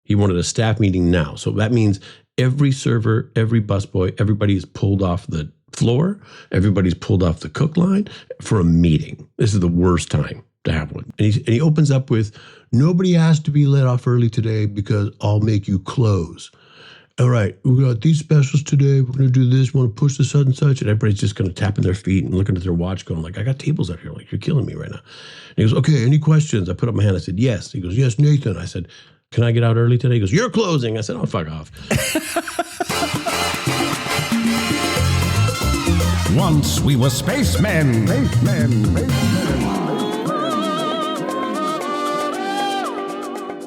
He wanted a staff meeting now. So that means every server, every busboy, everybody's pulled off the floor. Everybody's pulled off the cook line for a meeting. This is the worst time to have one. And he opens up with, nobody has to be let off early today because I'll make you close. All right, we got these specials today. We're going to do this. We want to push this such and such. And everybody's just kind of tapping their feet and looking at their watch going like, I got tables out here. Like, you're killing me right now. And he goes, okay, any questions? I put up my hand. I said, yes. He goes, yes, Nathan. I said, can I get out early today? He goes, you're closing. I said, oh, fuck off. Once we were spacemen.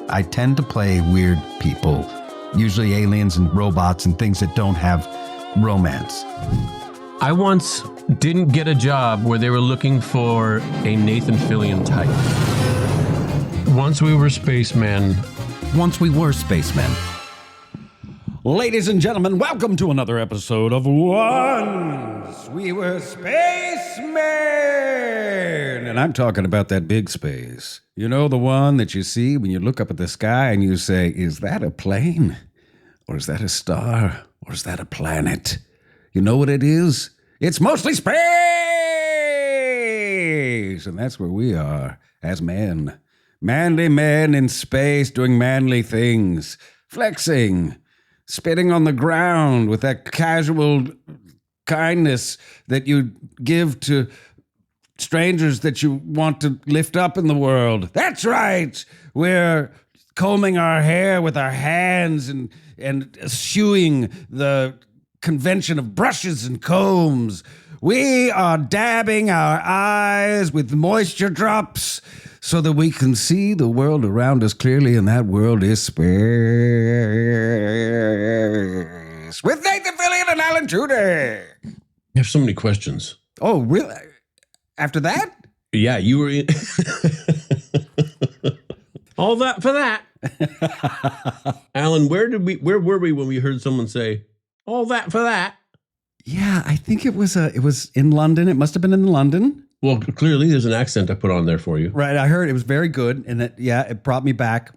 I tend to play weird people, usually aliens and robots and things that don't have romance. I once didn't get a job where they were looking for a Nathan Fillion type. Once we were spacemen. Once we were spacemen. Ladies and gentlemen, welcome to another episode of Once We Were Spacemen. And I'm talking about that big space. You know, the one that you see when you look up at the sky and you say, is that a plane? Or is that a star? Or is that a planet? You know what it is? It's mostly space! And that's where we are as men. Manly men in space doing manly things. Flexing. Spitting on the ground with that casual kindness that you give to strangers that you want to lift up in the world. That's right. We're combing our hair with our hands and eschewing the convention of brushes and combs. We are dabbing our eyes with moisture drops so that we can see the world around us clearly, and that world is space. With Nathan Fillion and Alan Tudyk. You have so many questions. Oh, really? After that? Yeah, you were in. All that for that. Alan, where were we when we heard someone say, all that for that? Yeah, I think it was in London. It must have been in London. Well, clearly there's an accent I put on there for you. Right, I heard it was very good, and it brought me back.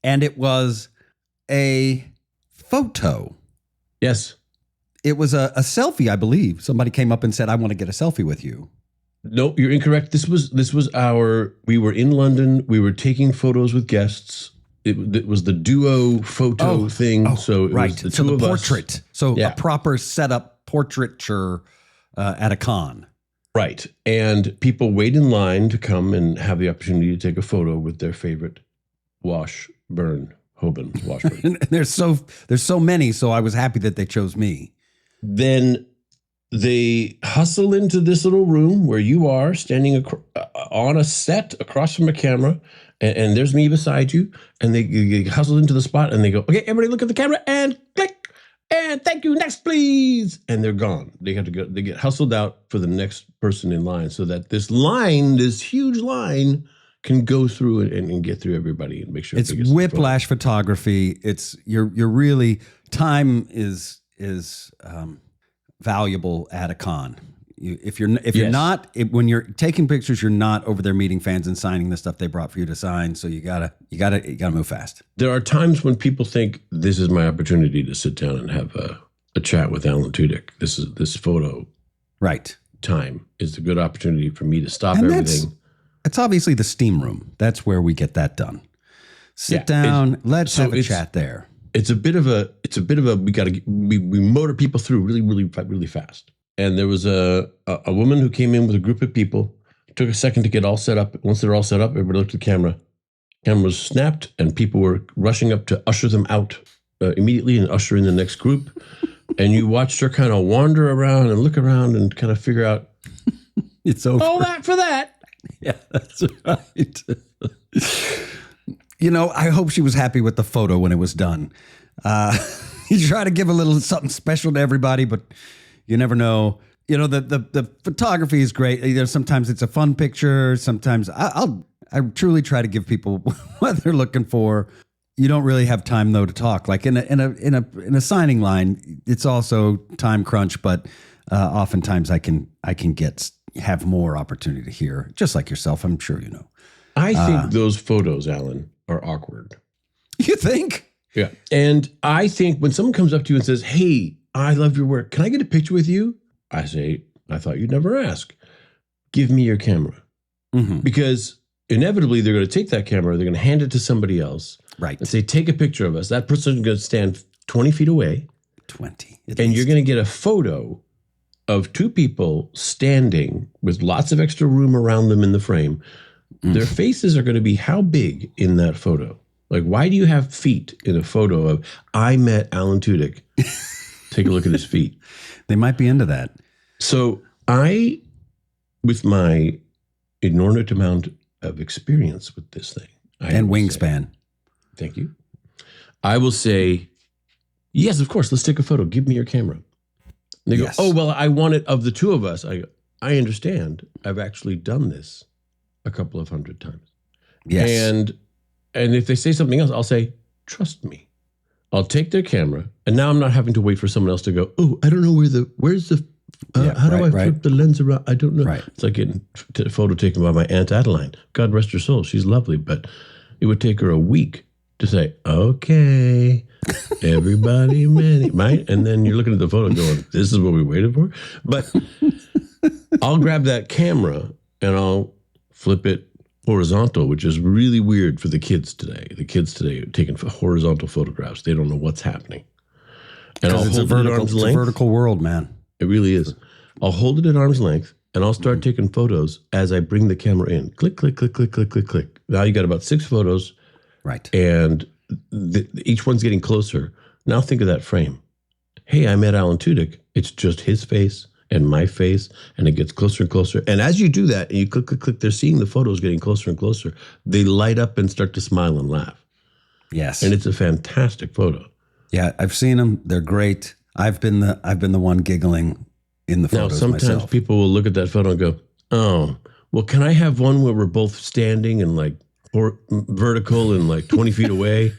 And it was a photo. Yes. It was a selfie, I believe. Somebody came up and said, I want to get a selfie with you. No, you're incorrect. This was we were in London. We were taking photos with guests. It was the duo photo thing. So it was the two of portrait. us. So a proper setup portraiture at a con. Right. And people wait in line to come and have the opportunity to take a photo with their favorite Washburn. There's so many, so I was happy that they chose me. Then they hustle into this little room where you are standing on a set across from a camera, and there's me beside you, and they hustle into the spot, and they go, okay, everybody look at the camera, and click. And thank you, next please. And they're gone. They have to go. They get hustled out for the next person in line so that this huge line, can go through it and get through everybody and make sure it's whiplash photography. It's you're really time is valuable at a con. If you're not when you're taking pictures, you're not over there meeting fans and signing the stuff they brought for you to sign. So you gotta move fast. There are times when people think this is my opportunity to sit down and have a chat with Alan Tudyk. This photo right time is a good opportunity for me to stop everything. It's obviously the steam room. That's where we get that done. Sit down. Let's have a chat there. It's a bit of a we motor people through really, really, really fast. And there was a woman who came in with a group of people. It took a second to get all set up. Once they're all set up, everybody looked at the camera. Camera was snapped, and people were rushing up to usher them out immediately and usher in the next group. And you watched her kind of wander around and look around and kind of figure out, it's over. All that for that. Yeah, that's right. You know, I hope she was happy with the photo when it was done. You try to give a little something special to everybody, but you never know. You know, the photography is great. You know, sometimes it's a fun picture. Sometimes I truly try to give people what they're looking for. You don't really have time though to talk. Like in a signing line, it's also time crunch, but oftentimes I can have more opportunity to hear, just like yourself. I'm sure you know. I think those photos, Alan, are awkward. You think? Yeah. And I think when someone comes up to you and says, hey, I love your work. Can I get a picture with you? I say, I thought you'd never ask. Give me your camera. Mm-hmm. Because inevitably they're going to take that camera, they're going to hand it to somebody else. Right. And say, take a picture of us. That person's going to stand 20 feet away. 20. And you're going to get a photo of two people standing with lots of extra room around them in the frame. Their faces are going to be how big in that photo? Like, why do you have feet in a photo of, I met Alan Tudyk? Take a look at his feet. They might be into that. So I, with my inordinate amount of experience with this thing. And wingspan. Thank you. I will say, yes, of course, let's take a photo. Give me your camera. And they go, oh, well, I want it of the two of us. I understand. I've actually done this a couple of hundred times. Yes. And if they say something else, I'll say, trust me. I'll take their camera, and now I'm not having to wait for someone else to go, oh, I don't know where's the, how do I flip the lens around? I don't know. Right. It's like getting a photo taken by my Aunt Adeline. God rest her soul. She's lovely, but it would take her a week to say, okay, everybody ready, right? And then you're looking at the photo going, this is what we waited for? But I'll grab that camera and I'll flip it horizontal, which is really weird for the kids today. The kids today are taking horizontal photographs. They don't know what's happening. And I'll hold it at arm's length. It's a vertical world, man. It really is. I'll hold it at arm's length and I'll start taking photos as I bring the camera in. Click, click, click, click, click, click, click. Now you got about 6 photos. Right. And each one's getting closer. Now think of that frame. Hey, I met Alan Tudyk. It's just his face and my face, and it gets closer and closer. And as you do that, and you click, click, click, they're seeing the photos getting closer and closer. They light up and start to smile and laugh. Yes. And it's a fantastic photo. Yeah, I've seen them. They're great. I've been the one giggling in the photos now, sometimes myself. People will look at that photo and go, oh, well, can I have one where we're both standing and like vertical and like 20 feet away?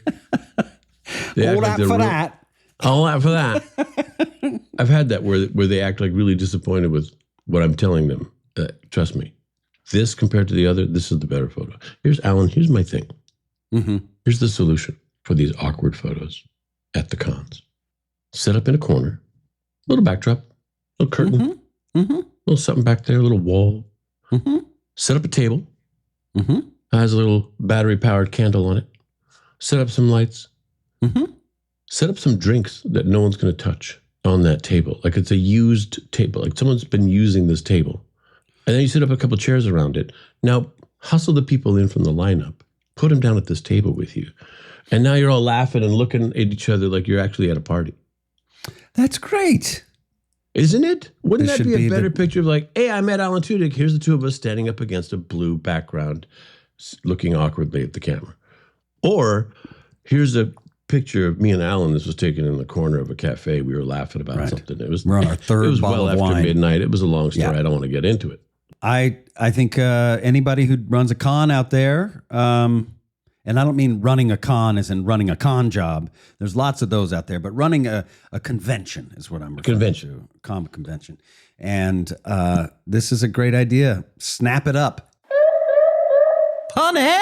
All out for that. All out for that. I've had that where they act like really disappointed with what I'm telling them. Trust me, this compared to the other, this is the better photo. Here's Alan. Here's my thing. Mm-hmm. Here's the solution for these awkward photos at the cons. Set up in a corner, little backdrop, little curtain, little something back there, a little wall. Set up a table. Has a little battery-powered candle on it. Set up some lights. Set up some drinks that no one's going to touch on that table. Like it's a used table. Like someone's been using this table. And then you set up a couple chairs around it. Now, hustle the people in from the lineup. Put them down at this table with you. And now you're all laughing and looking at each other like you're actually at a party. That's great. Isn't it? Wouldn't This that should be a be better picture of like, hey, I met Alan Tudyk. Here's the two of us standing up against a blue background, looking awkwardly at the camera. Or here's a picture of me and Alan. This was taken in the corner of a cafe. We were laughing about something. We're on our third It was bottle well of after wine. midnight. It was a long story. Yeah. I don't want to get into it. I think anybody who runs a con out there, and I don't mean running a con as in running a con job. There's lots of those out there, but running a convention is what I'm referring to. Comic convention. And this is a great idea. Snap it up. Honey!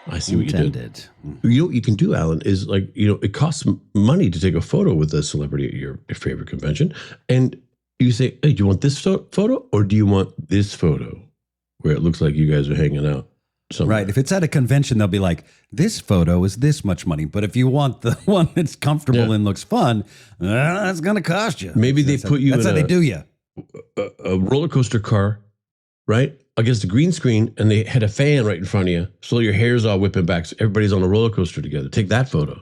I see what Intended. you did. You know what you can do, Alan, is like, it costs money to take a photo with a celebrity at your favorite convention. And you say, hey, do you want this photo or do you want this photo where it looks like you guys are hanging out somewhere? Right. If it's at a convention, they'll be like, this photo is this much money. But if you want the one that's comfortable and looks fun, that's going to cost you. Maybe they put you that's in how they do you. a roller coaster car, right? Against a green screen, and they had a fan right in front of you. So your hair's all whipping back. So everybody's on a roller coaster together. Take that photo.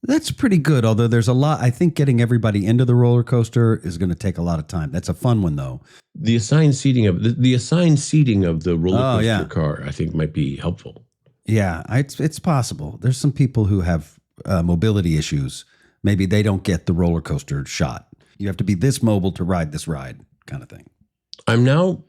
That's pretty good. Although there's a lot, I think getting everybody into the roller coaster is going to take a lot of time. That's a fun one, though. The assigned seating of the roller coaster car, I think, might be helpful. Yeah, it's possible. There's some people who have mobility issues. Maybe they don't get the roller coaster shot. You have to be this mobile to ride this ride, kind of thing. I'm now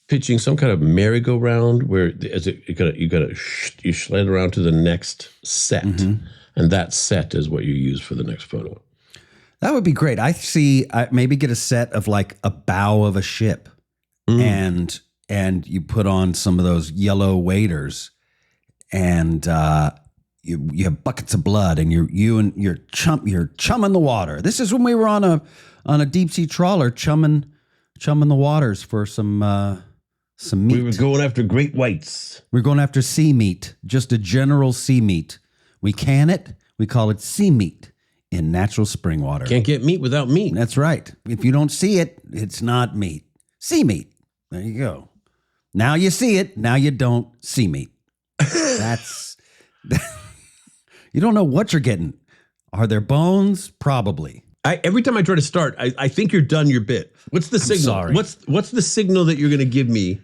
pitching some kind of merry-go-round where you slide around to the next set, and that set is what you use for the next photo. That would be great. I see. Maybe get a set of like a bow of a ship, and you put on some of those yellow waders, and you have buckets of blood, and you're chumming the water. This is when we were on a deep sea trawler chumming the waters for some meat. We were going after great whites. We're going after sea meat, just a general sea meat. We can it. We call it sea meat in natural spring water. Can't get meat without meat. That's right. If you don't see it, it's not meat. Sea meat. There you go. Now you see it. Now you don't see meat. That's you don't know what you're getting. Are there bones? Probably. Every time I try to start, I think you're done your bit. What's the signal? Sorry. What's the signal that you're going to give me?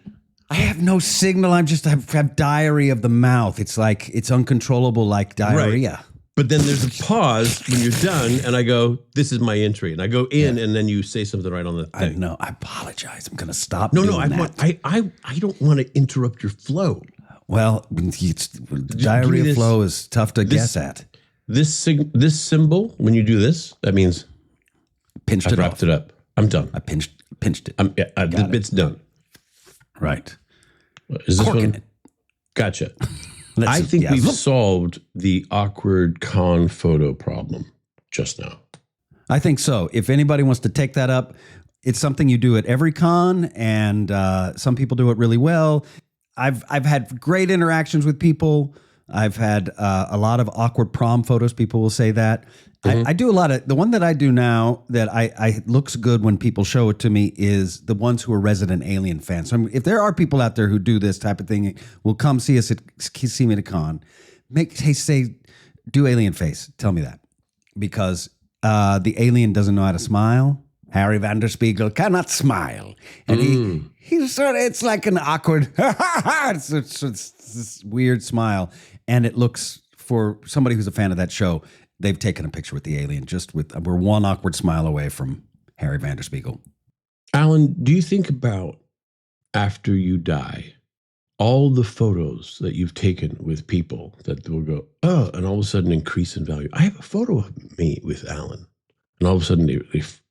I have no signal. I have diarrhea of the mouth. It's like it's uncontrollable, like diarrhea. Right. But then there's a pause when you're done, and I go, "This is my entry," and I go in, and then you say something right on the thing. I know. I apologize. I'm going to stop. No, doing no. I don't want to interrupt your flow. Well, diarrhea flow is tough to guess at. This symbol, when you do this, that means Pinched I wrapped it up. I'm done. I pinched it. The bit's done. Right. Is this Corking one? it. Gotcha. I think we've solved the awkward con photo problem just now. I think so. If anybody wants to take that up, it's something you do at every con, and some people do it really well. I've had great interactions with people. I've had a lot of awkward prom photos. People will say that. Mm-hmm. I do a lot of the one that I do now that I looks good when people show it to me is the ones who are resident Alien fans. So if there are people out there who do this type of thing, will come see us at See Me at a Con. Say do alien face. Tell me that because the alien doesn't know how to smile. Harry Vanderspiegel cannot smile, and he's sort of, it's like an awkward it's this weird smile, and it looks, for somebody who's a fan of that show, they've taken a picture with the alien we're one awkward smile away from Harry Vanderspiegel. Alan, do you think about after you die, all the photos that you've taken with people that will go, oh, and all of a sudden increase in value? I have a photo of me with Alan, and all of a sudden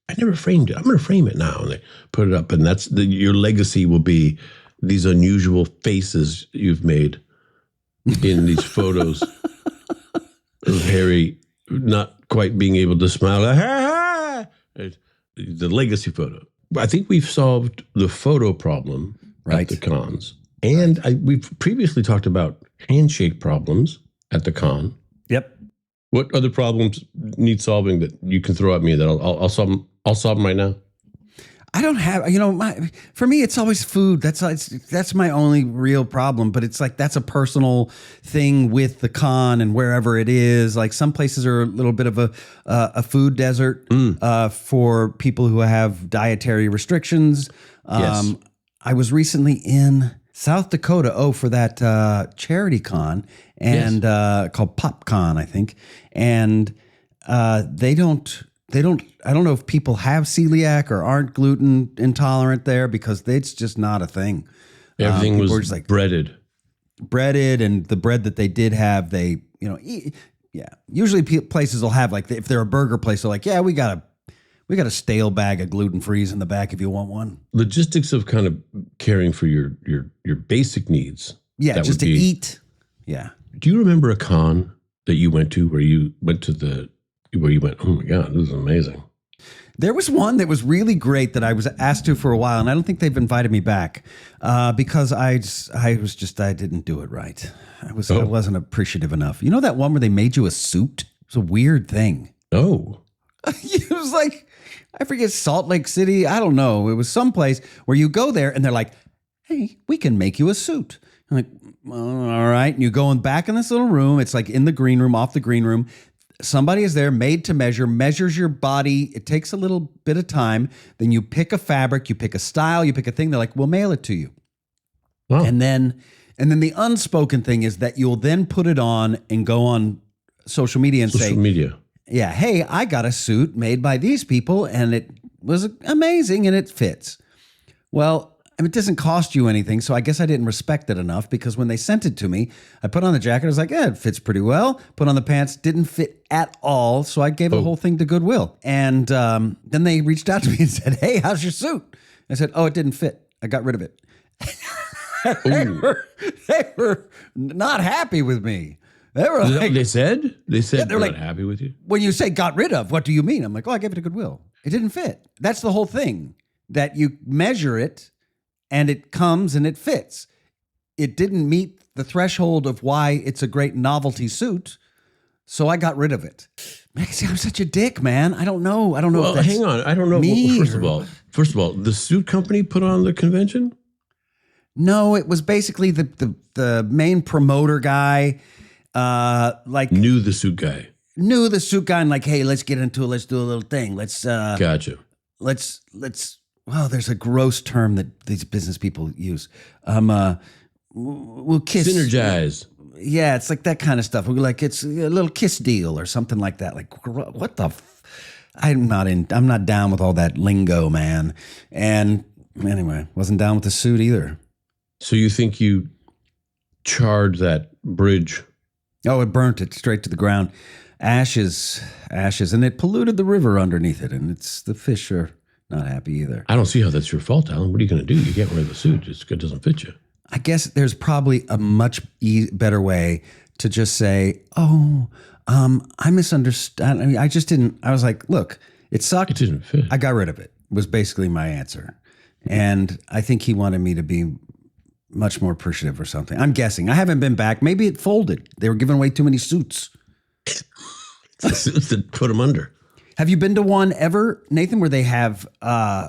I never framed it. I'm going to frame it now, and they put it up, and that's your legacy will be these unusual faces you've made in these photos of Harry not quite being able to smile. The legacy photo. I think we've solved the photo problem at the cons. And we've previously talked about handshake problems at the con. Yep. What other problems need solving that you can throw at me that I'll solve them? I'll solve them right now. I don't have, for me, it's always food. That's my only real problem. But it's like, that's a personal thing with the con and wherever it is. Like some places are a little bit of a food desert for people who have dietary restrictions. Yes. I was recently in South Dakota, for that charity con and called PopCon, I think. And they don't, I don't know if people have celiac or aren't gluten intolerant there because it's just not a thing. Everything was just like breaded, and the bread that they did have, they, eat. Yeah. Usually places will have, like, if they're a burger place, they're like, yeah, we got a stale bag of gluten-frees in the back if you want one. Logistics of kind of caring for your basic needs. Yeah, just to eat. Yeah. Do you remember a con that you went to where you went, oh my God, this is amazing? There was one that was really great that I was asked to for a while, and I don't think they've invited me back because I didn't do it right. I wasn't appreciative enough. You know that one where they made you a suit? It was a weird thing. Oh. It was like, I forget, Salt Lake City. I don't know. It was someplace where you go there and they're like, hey, we can make you a suit. I'm like, all right. And you go back in this little room. It's like in the green room, off the green room. Somebody is there, made to measure, measures your body. It takes a little bit of time. Then you pick a fabric, you pick a style, you pick a thing. They're like, we'll mail it to you. Wow. And then the unspoken thing is that you'll then put it on and go on social media and say, yeah, hey, I got a suit made by these people and it was amazing and it fits. Well, it doesn't cost you anything, so I guess I didn't respect it enough because when they sent it to me, I put on the jacket, I was like, it fits pretty well. Put on the pants, didn't fit at all, so I gave the whole thing to Goodwill. And then they reached out to me and said, hey, how's your suit? I said, it didn't fit. I got rid of it. They were not happy with me. They were Is that what like, they said? They said Yeah, they're they're not like- happy with you. when you say got rid of, what do you mean? I'm like, oh, I gave it a goodwill. It didn't fit. That's the whole thing, that you measure it and it comes and it fits. It didn't meet the threshold of why it's a great novelty suit. So I got rid of it. Man, see, I'm such a dick, man. I don't know. I don't know. Well, if that's hang on. I don't know. me Well, or- first of all, the suit company put on the convention. No, it was basically the main promoter guy, like Knew the suit guy. knew the suit guy and like, hey, let's get into it. Let's do a little thing. Let's Gotcha. well, there's a gross term that these business people use. We'll kiss. Synergize. Yeah, it's like that kind of stuff. We're like, it's a little kiss deal or something like that. Like, what the? I'm not down with all that lingo, man. And anyway, wasn't down with the suit either. So you think you charred that bridge? Oh, it burnt it straight to the ground. Ashes, and it polluted the river underneath it. And the fish are not happy either. I don't see how that's your fault, Alan. What are you going to do? You can't wear the suit. It doesn't fit you. I guess there's probably a much better way to just say, oh, I misunderstood. I mean, I just didn't. I was like, look, it sucked. It didn't fit. I got rid of it, was basically my answer. And I think he wanted me to be much more appreciative or something. I'm guessing. I haven't been back. Maybe it folded. They were giving away too many suits. The suits that put them under. Have you been to one ever, Nathan, where they have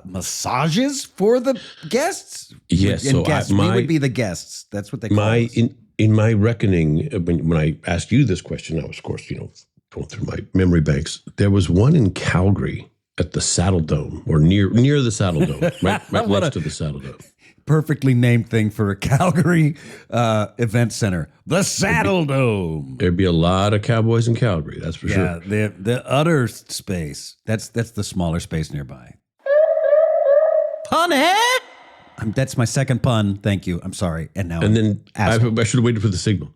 massages for the guests? Yes. And So guests. We would be the guests. That's what they call us. In my reckoning, when I asked you this question, I was, of course, going through my memory banks. There was one in Calgary at the Saddle Dome, or near the Saddle Dome, right next to the Saddle Dome. Perfectly named thing for a Calgary event center. The Saddle Dome. There'd be a lot of cowboys in Calgary, that's for Yeah, sure. the utter space. That's the smaller space nearby. Punny! That's my second pun. Thank you. I'm sorry. And now And then I asshole. should have waited for the signal.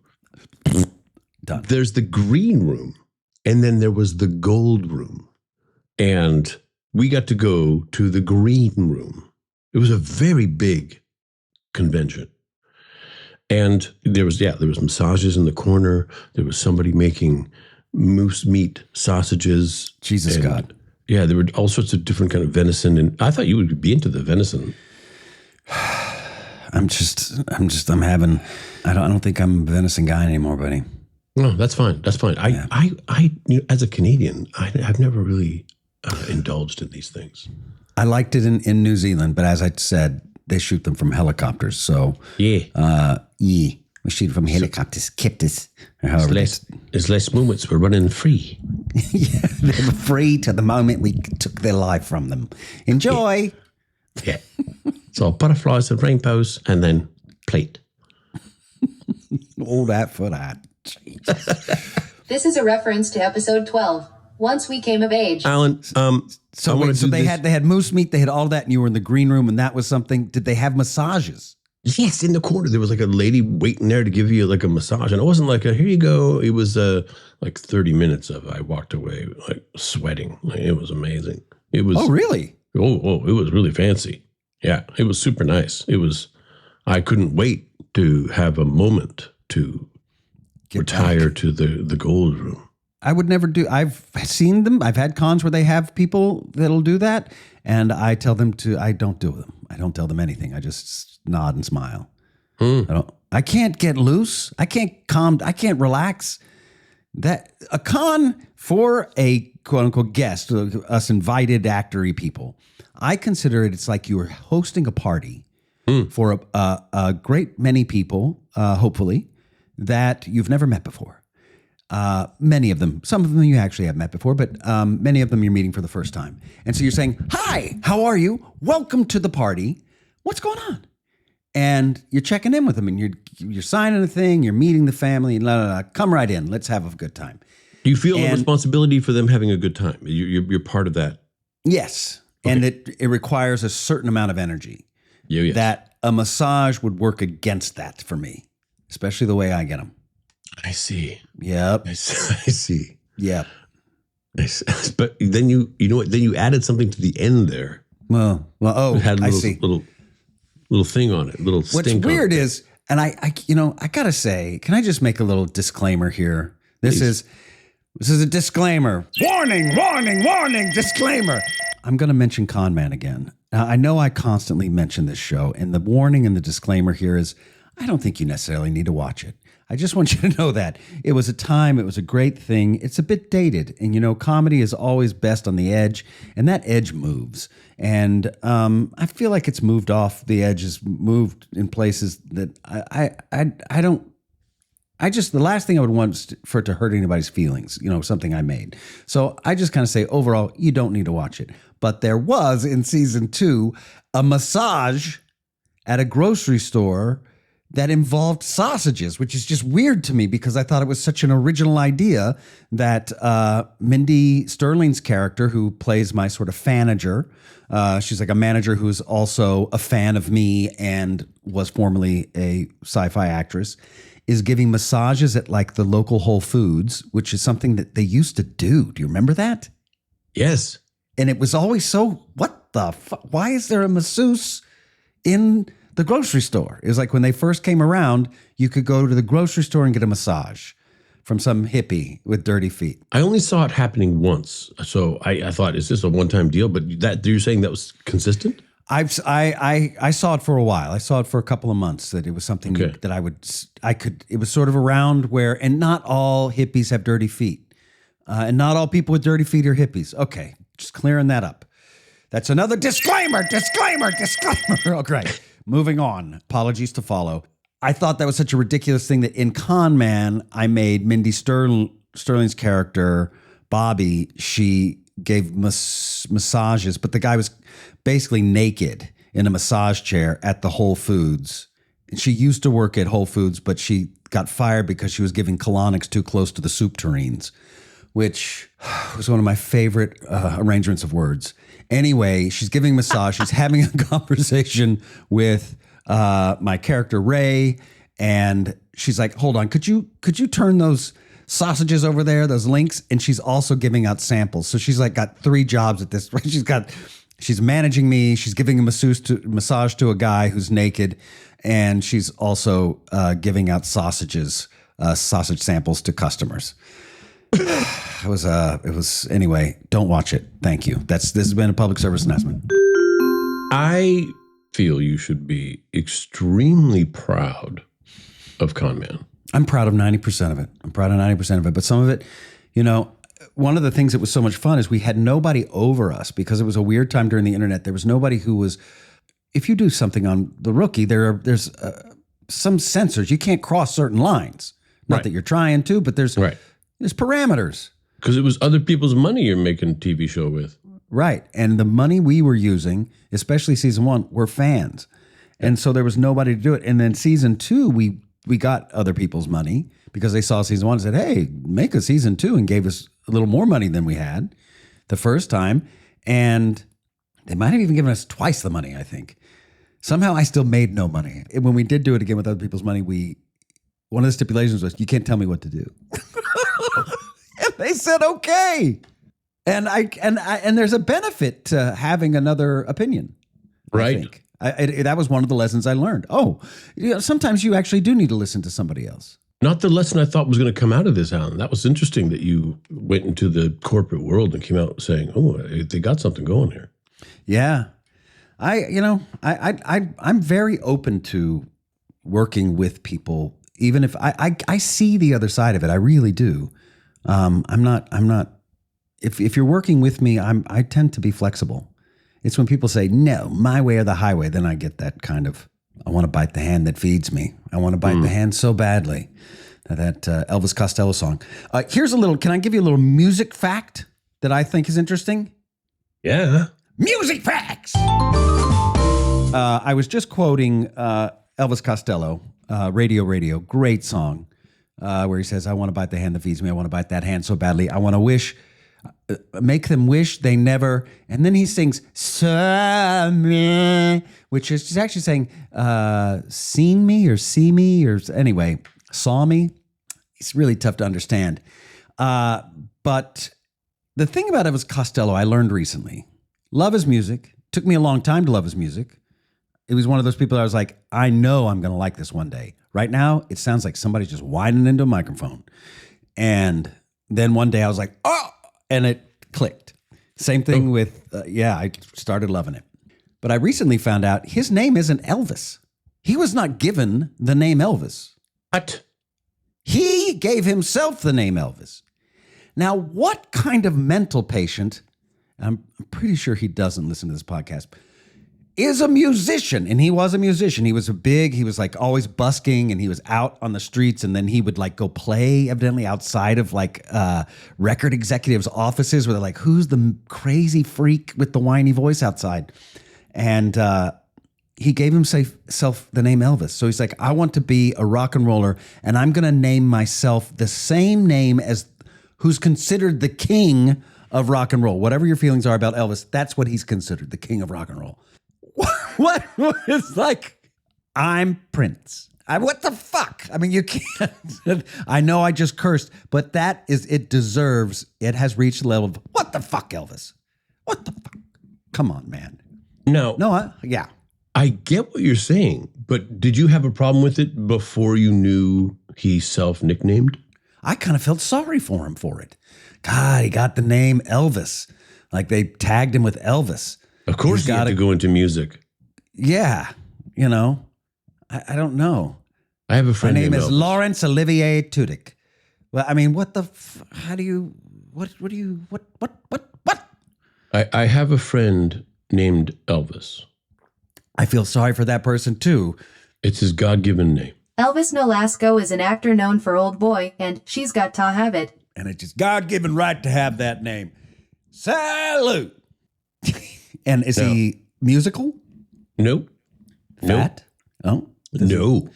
Done. There's the green room, and then there was the gold room. And we got to go to the green room. It was a very big convention. And there was massages in the corner. There was somebody making moose meat sausages. Jesus and, God. Yeah, there were all sorts of different kind of venison. And I thought you would be into the venison. I'm having. I don't think I'm a venison guy anymore, buddy. No, that's fine. That's fine. I as a Canadian, I've never really indulged in these things. I liked it in New Zealand, but as I said, they shoot them from helicopters. So Yeah. we shoot from helicopters, captors, or however. There's less moments. We're running free. Yeah, they were free to the moment we took their life from them. Enjoy. Yeah. So butterflies and rainbows, and then plate. All that for that. This is a reference to episode 12. Once we came of age. Alan, So they had moose meat, they had all that, and you were in the green room, and that was something. Did they have massages? Yes, in the corner there was like a lady waiting there to give you like a massage, and it wasn't like a here you go. It was like 30 minutes of it. I walked away like sweating. Like, it was amazing. It was. Oh, really? Oh, it was really fancy. Yeah, it was super nice. It was. I couldn't wait to have a moment to retire to the gold room. I would never do. I've seen them. I've had cons where they have people that'll do that, and I tell them to. I don't do them. I don't tell them anything. I just nod and smile. I can't get loose. I can't relax. That a con for a quote unquote guest, us invited actory people. I consider it's like you are hosting a party for a great many people, hopefully, that you've never met before. Many of them, some of them you actually have met before, but many of them you're meeting for the first time. And so you're saying, hi, how are you? Welcome to the party. What's going on? And you're checking in with them, and you're signing a thing, you're meeting the family, and come right in. Let's have a good time. Do you feel a responsibility for them having a good time? You're part of that. Yes. Okay. And it requires a certain amount of energy. Yes. That a massage would work against that for me, especially the way I get them. I see. Yep. I see. Yep. But then you know what? Then you added something to the end there. Well. Oh, it had a I see. Little thing on it. Little. What's stink weird on it. is And I gotta say, can I just make a little disclaimer here? This is a disclaimer. Warning, warning, warning, disclaimer. I'm going to mention Con Man again. Now, I know I constantly mention this show, and the warning and the disclaimer here is I don't think you necessarily need to watch it. I just want you to know that it was a time, it was a great thing. It's a bit dated, and comedy is always best on the edge, and that edge moves. And I feel like it's moved off the edge, has moved in places that I don't. The last thing I would want is for it to hurt anybody's feelings, something I made. So I just kind of say, overall, you don't need to watch it. But there was, in season 2, a massage at a grocery store that involved sausages, which is just weird to me because I thought it was such an original idea that Mindy Sterling's character, who plays my sort of fanager, she's like a manager who's also a fan of me and was formerly a sci-fi actress, is giving massages at like the local Whole Foods, which is something that they used to do. Do you remember that? Yes. And it was always so, what the fuck? Why is there a masseuse in the grocery store? It was like when they first came around, you could go to the grocery store and get a massage from some hippie with dirty feet. I only saw it happening once. So I thought, is this a one-time deal? But you're saying that was consistent? I saw it for a while. I saw it for a couple of months, that it was something that it was sort of around where, and not all hippies have dirty feet. And not all people with dirty feet are hippies. Okay, just clearing that up. That's another disclaimer. Okay, moving on. Apologies to follow. I thought that was such a ridiculous thing that in Con Man, I made Mindy Sterling's character, Bobby, she gave massages, but the guy was basically naked in a massage chair at the Whole Foods. And she used to work at Whole Foods, but she got fired because she was giving colonics too close to the soup tureens, which was one of my favorite arrangements of words. Anyway, she's giving massage. She's having a conversation with my character, Ray, and she's like, hold on, could you turn those sausages over there, those links? And she's also giving out samples. So she's like got 3 jobs at this. She's managing me. She's giving a massage to a guy who's naked. And she's also giving out sausage samples to customers. It was anyway, don't watch it. Thank you. This has been a public service announcement. I feel you should be extremely proud of Con Man. I'm proud of 90% of it. But some of it, one of the things that was so much fun is we had nobody over us because it was a weird time during the internet. There was nobody who was, if you do something on The Rookie, there's some censors. You can't cross certain lines. Not that you're trying to, but there's parameters. Because it was other people's money you're making a TV show with. Right. And the money we were using, especially season 1, were fans. And so there was nobody to do it. And then season 2, we got other people's money because they saw season 1 and said, hey, make a season 2, and gave us a little more money than we had the first time. And they might have even given us twice the money, I think. Somehow I still made no money. And when we did do it again with other people's money, one of the stipulations was, you can't tell me what to do. And they said, okay. And there's a benefit to having another opinion. Right. I think. That was one of the lessons I learned. Sometimes you actually do need to listen to somebody else. Not the lesson I thought was going to come out of this, Alan. That was interesting that you went into the corporate world and came out saying, oh, they got something going here. Yeah. I'm very open to working with people, even if I see the other side of it. I really do. I'm not, if you're working with me, I tend to be flexible. It's when people say, no, my way or the highway, then I get that kind of, I want to bite the hand that feeds me. I want to bite the hand so badly. That Elvis Costello song. Can I give you a little music fact that I think is interesting? Yeah. Music facts! I was just quoting Elvis Costello, Radio, great song, where he says, I want to bite the hand that feeds me. I want to bite that hand so badly. I want to make them wish they never, and then he sings which is actually saying seen me or see me or anyway, saw me. It's really tough to understand. But the thing about Elvis Costello I learned recently, love his music. Took me a long time to love his music. It was one of those people I was like, I know I'm going to like this one day. Right now, it sounds like somebody's just whining into a microphone. And then one day I was like, oh, and it clicked. Same thing with, I started loving it. But I recently found out his name isn't Elvis. He was not given the name Elvis. What? He gave himself the name Elvis. Now, what kind of mental patient, I'm pretty sure he doesn't listen to this podcast, is a musician? And he was a musician. He was he was like always busking, and he was out on the streets, and then he would like go play evidently outside of like record executives' offices where they're like, who's the crazy freak with the whiny voice outside? And he gave himself the name Elvis. So he's like, I want to be a rock and roller, and I'm going to name myself the same name as who's considered the king of rock and roll. Whatever your feelings are about Elvis, that's what he's considered, the king of rock and roll. What? It's like, I'm Prince. What the fuck? I mean, you can't. I know I just cursed, but it has reached the level of, what the fuck, Elvis? What the fuck? Come on, man. No, yeah. I get what you're saying, but did you have a problem with it before you knew he self-nicknamed? I kind of felt sorry for him for it. God, he got the name Elvis. Like they tagged him with Elvis. Of course he had to go into music. Yeah, I don't know. I have a friend My name named is Elvis. Lawrence Olivier Tudyk. Well, I mean, what? I have a friend named Elvis. I feel sorry for that person too. It's his God-given name. Elvis Nolasco is an actor known for Old Boy and She's Got to Have It. And it's just God-given right to have that name. Salute. And is he musical? Nope. Fat? Oh. No.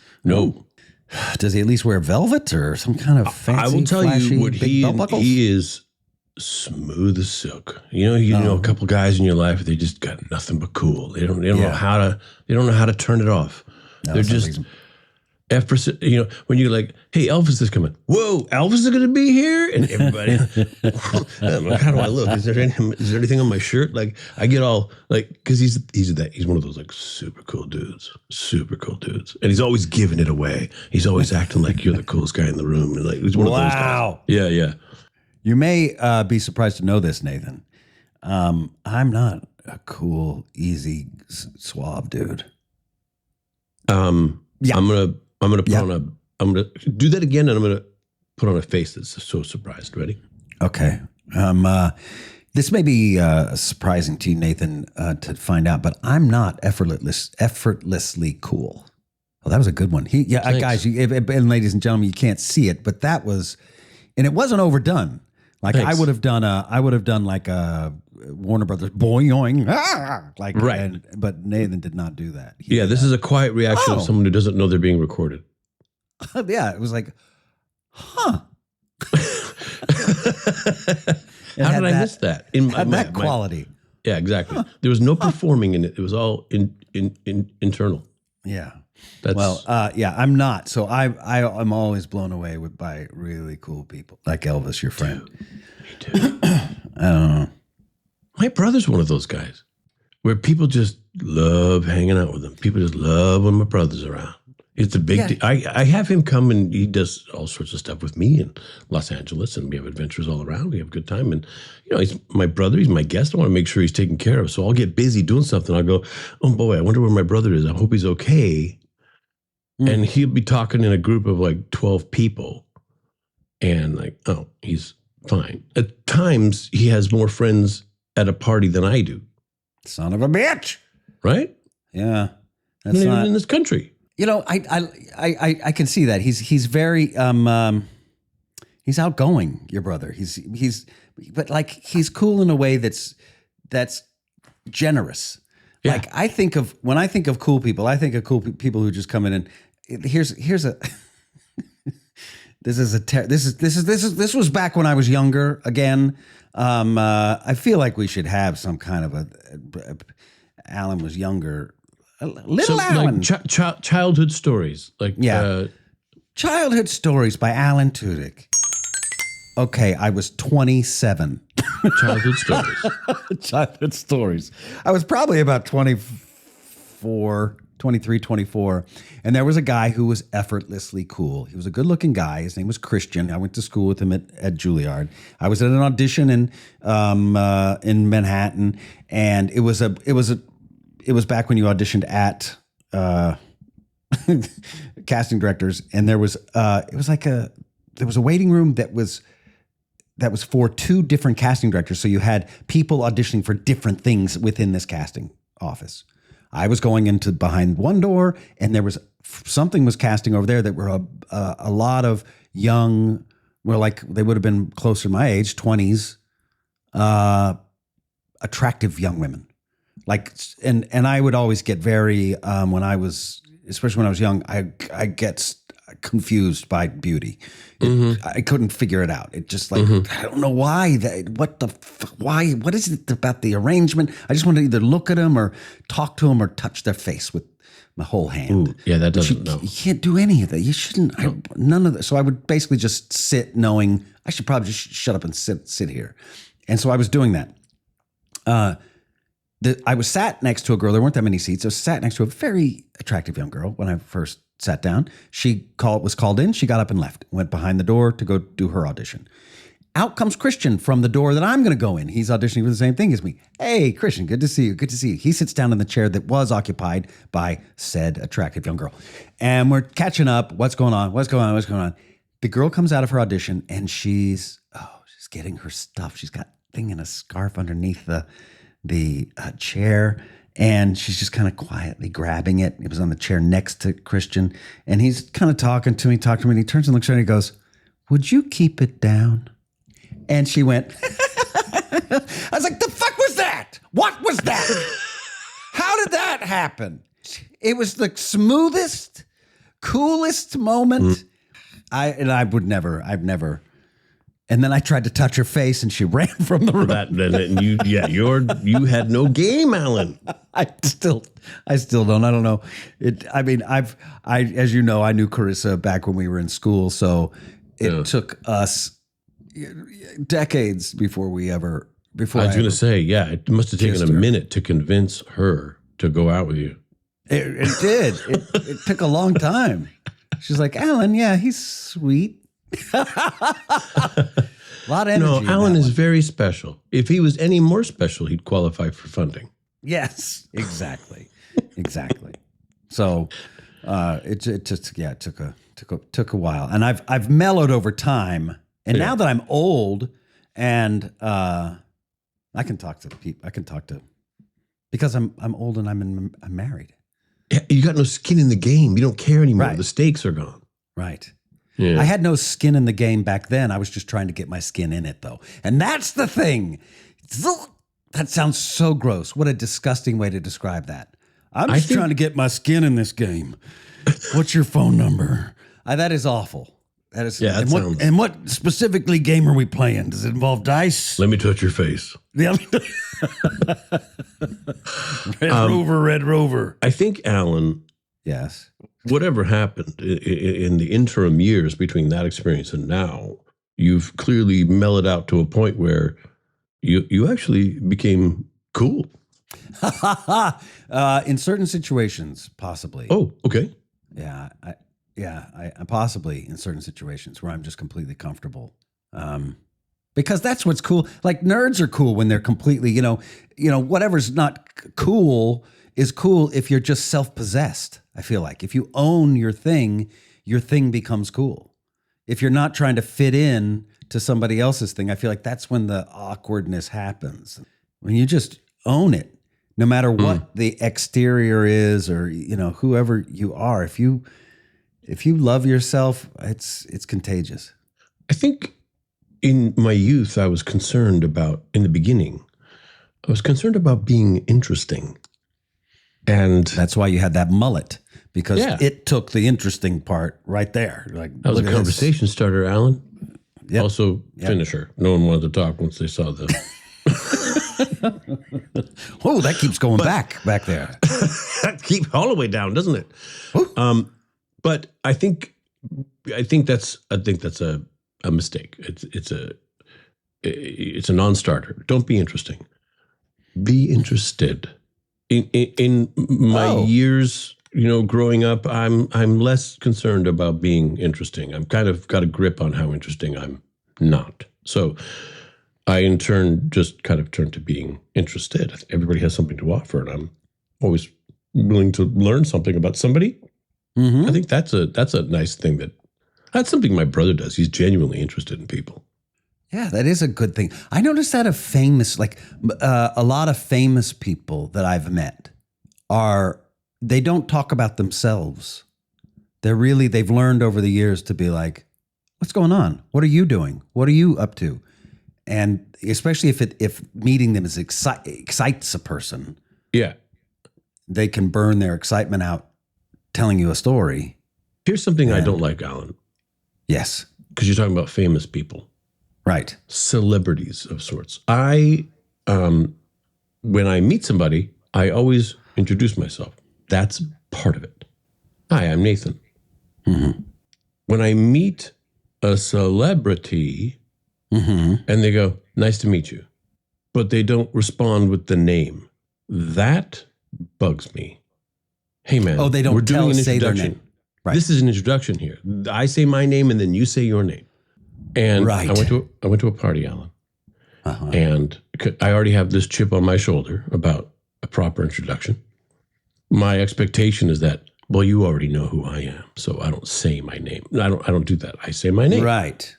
Does he at least wear velvet or some kind of fancy, I will tell flashy, you what big belt buckles? he is smooth as silk. You know a couple guys in your life, they just got nothing but cool. They don't know how to turn it off. No, They're just when you're like, hey, Elvis is coming. Whoa, Elvis is going to be here? And everybody, how do I look? Is there anything on my shirt? Like, I get all like, because he's one of those like super cool dudes, and he's always giving it away. He's always acting like you're the coolest guy in the room, and like he's one of those guys. Yeah. You may be surprised to know this, Nathan. I'm not a cool, easy, suave dude. Yeah. I'm gonna do that again, and I'm gonna put on a face that's so surprised. Ready? Okay. This may be surprising to you, Nathan, to find out, but I'm not effortlessly cool. Well, that was a good one. Guys, and ladies and gentlemen, you can't see it, but that was, and it wasn't overdone. Like Thanks. I would have done like a Warner Brothers boing, like right. But Nathan did not do that. This is a quiet reaction of someone who doesn't know they're being recorded. Yeah, it was like, huh. How did I miss that? That quality. Yeah, exactly. Huh. There was no performing in it. It was all internal. Yeah. I'm not. So I'm always blown away by really cool people like Elvis, your friend. Me too. I don't know. My brother's one of those guys where people just love hanging out with him. People just love when my brother's around. It's a big deal. I have him come and he does all sorts of stuff with me in Los Angeles, and we have adventures all around. We have a good time. And, he's my brother. He's my guest. I want to make sure he's taken care of. So I'll get busy doing something. I'll go, oh, boy, I wonder where my brother is. I hope he's okay. And he'll be talking in a group of like 12 people and like, oh, he's fine. At times, he has more friends at a party than I do. Son of a bitch. Right? Yeah. That's not even in this country. I can see that. He's very, he's outgoing, your brother. But like, he's cool in a way that's generous. Yeah. Like when I think of cool people, I think of cool people who just come in and here's a this was back when I was younger again. I feel like we should have some kind of Alan was younger. Alan. Like childhood stories. Childhood stories by Alan Tudyk. Okay, I was 27. Childhood stories. Childhood stories. I was probably about 25 24, 23, 24. And there was a guy who was effortlessly cool. He was a good-looking guy. His name was Christian. I went to school with him at Juilliard. I was at an audition in Manhattan, and it was back when you auditioned at casting directors, and there was a waiting room that was for two different casting directors. So you had people auditioning for different things within this casting office. I was going into behind one door, and there was something was casting over there that were a lot of young, they would have been closer to my age, 20s, attractive young women. And I would always get very, especially when I was young, I get confused by beauty. I couldn't figure it out. It just I don't know why. What is it about the arrangement? I just want to either look at them or talk to them or touch their face with my whole hand. Ooh, yeah, that doesn't. You can't do any of that. You shouldn't. None of that. So I would basically just sit, knowing I should probably just shut up and sit here. And so I was doing that. I was sat next to a girl. There weren't that many seats. I was sat next to a very attractive young girl when I first sat down. She was called in. She got up and left. Went behind the door to go do her audition. Out comes Christian from the door that I'm going to go in. He's auditioning for the same thing as me. Hey, Christian, good to see you. Good to see you. He sits down in the chair that was occupied by said attractive young girl. And we're catching up. What's going on? What's going on? What's going on? The girl comes out of her audition, and she's getting her stuff. She's got a thing in a scarf underneath the chair. And she's just kind of quietly grabbing it. It was on the chair next to Christian. And he's kind of talking to me. And he turns and looks at her and he goes, "Would you keep it down?" And she went, I was like, "The fuck was that? What was that? How did that happen?" It was the smoothest, coolest moment. I've never. And then I tried to touch her face, and she ran from the room. You had no game, Alan. I still don't. I don't know. As you know, I knew Carissa back when we were in school, so it took us decades before I was going to say, it must have taken a minute to convince her to go out with you. It did. It took a long time. She's like, "Alan, yeah, he's sweet." A lot of energy. No, Alan is very special. If he was any more special, he'd qualify for funding. Yes, exactly. So it took a while, and I've mellowed over time. And now that I'm old, and I can talk to people. Because I'm old and I'm married. Yeah, you got no skin in the game. You don't care anymore. Right. The stakes are gone. Right. Yeah. I had no skin in the game back then. I was just trying to get my skin in it, though. And that's the thing. That sounds so gross. What a disgusting way to describe that. I'm just trying to get my skin in this game. What's your phone number? That is awful. That is. Yeah, and what specifically game are we playing? Does it involve dice? Let me touch your face. Yeah. Red Rover. I think, Alan. Yes. Whatever happened in the interim years between that experience and now, you've clearly mellowed out to a point where you actually became cool. In certain situations, possibly. Oh, okay. Yeah, I possibly in certain situations where I'm just completely comfortable. Because that's what's cool. Like nerds are cool when they're completely, whatever's not cool is cool if you're just self-possessed. I feel like if you own your thing becomes cool. If you're not trying to fit in to somebody else's thing, I feel like that's when the awkwardness happens. When you just own it, no matter what the exterior is or, whoever you are, if you love yourself, it's contagious. I think in my youth, I was concerned about, in the beginning, being interesting. And that's why you had that mullet, because it took the interesting part right there. Like that was a conversation starter, Alan. Yep. Also, finisher. No one wanted to talk once they saw the. Oh, that keeps going back there. That keeps all the way down, doesn't it? But I think that's a mistake. It's a non-starter. Don't be interesting. Be interested. In my years, growing up, I'm less concerned about being interesting. I'm kind of got a grip on how interesting I'm not. So I, in turn, just kind of turn to being interested. Everybody has something to offer, and I'm always willing to learn something about somebody. Mm-hmm. I think that's a nice thing. That's something my brother does. He's genuinely interested in people. Yeah, that is a good thing. I noticed that a lot of famous people that I've met they don't talk about themselves. They've learned over the years to be like, what's going on? What are you doing? What are you up to? And especially if meeting them excites a person. Yeah. They can burn their excitement out telling you a story. Here's something I don't like, Alan. Yes. Because you're talking about famous people. Right. Celebrities of sorts. When I meet somebody, I always introduce myself. That's part of it. Hi, I'm Nathan. Mm-hmm. When I meet a celebrity and they go, nice to meet you, but they don't respond with the name, that bugs me. Hey, man. Oh, they don't we're doing an say their introduction. name. Right. This is an introduction here. I say my name and then you say your name. And I went to a party, Alan, and I already have this chip on my shoulder about a proper introduction. My expectation is that, well, you already know who I am, so I don't say my name. I don't do that. I say my name. Right.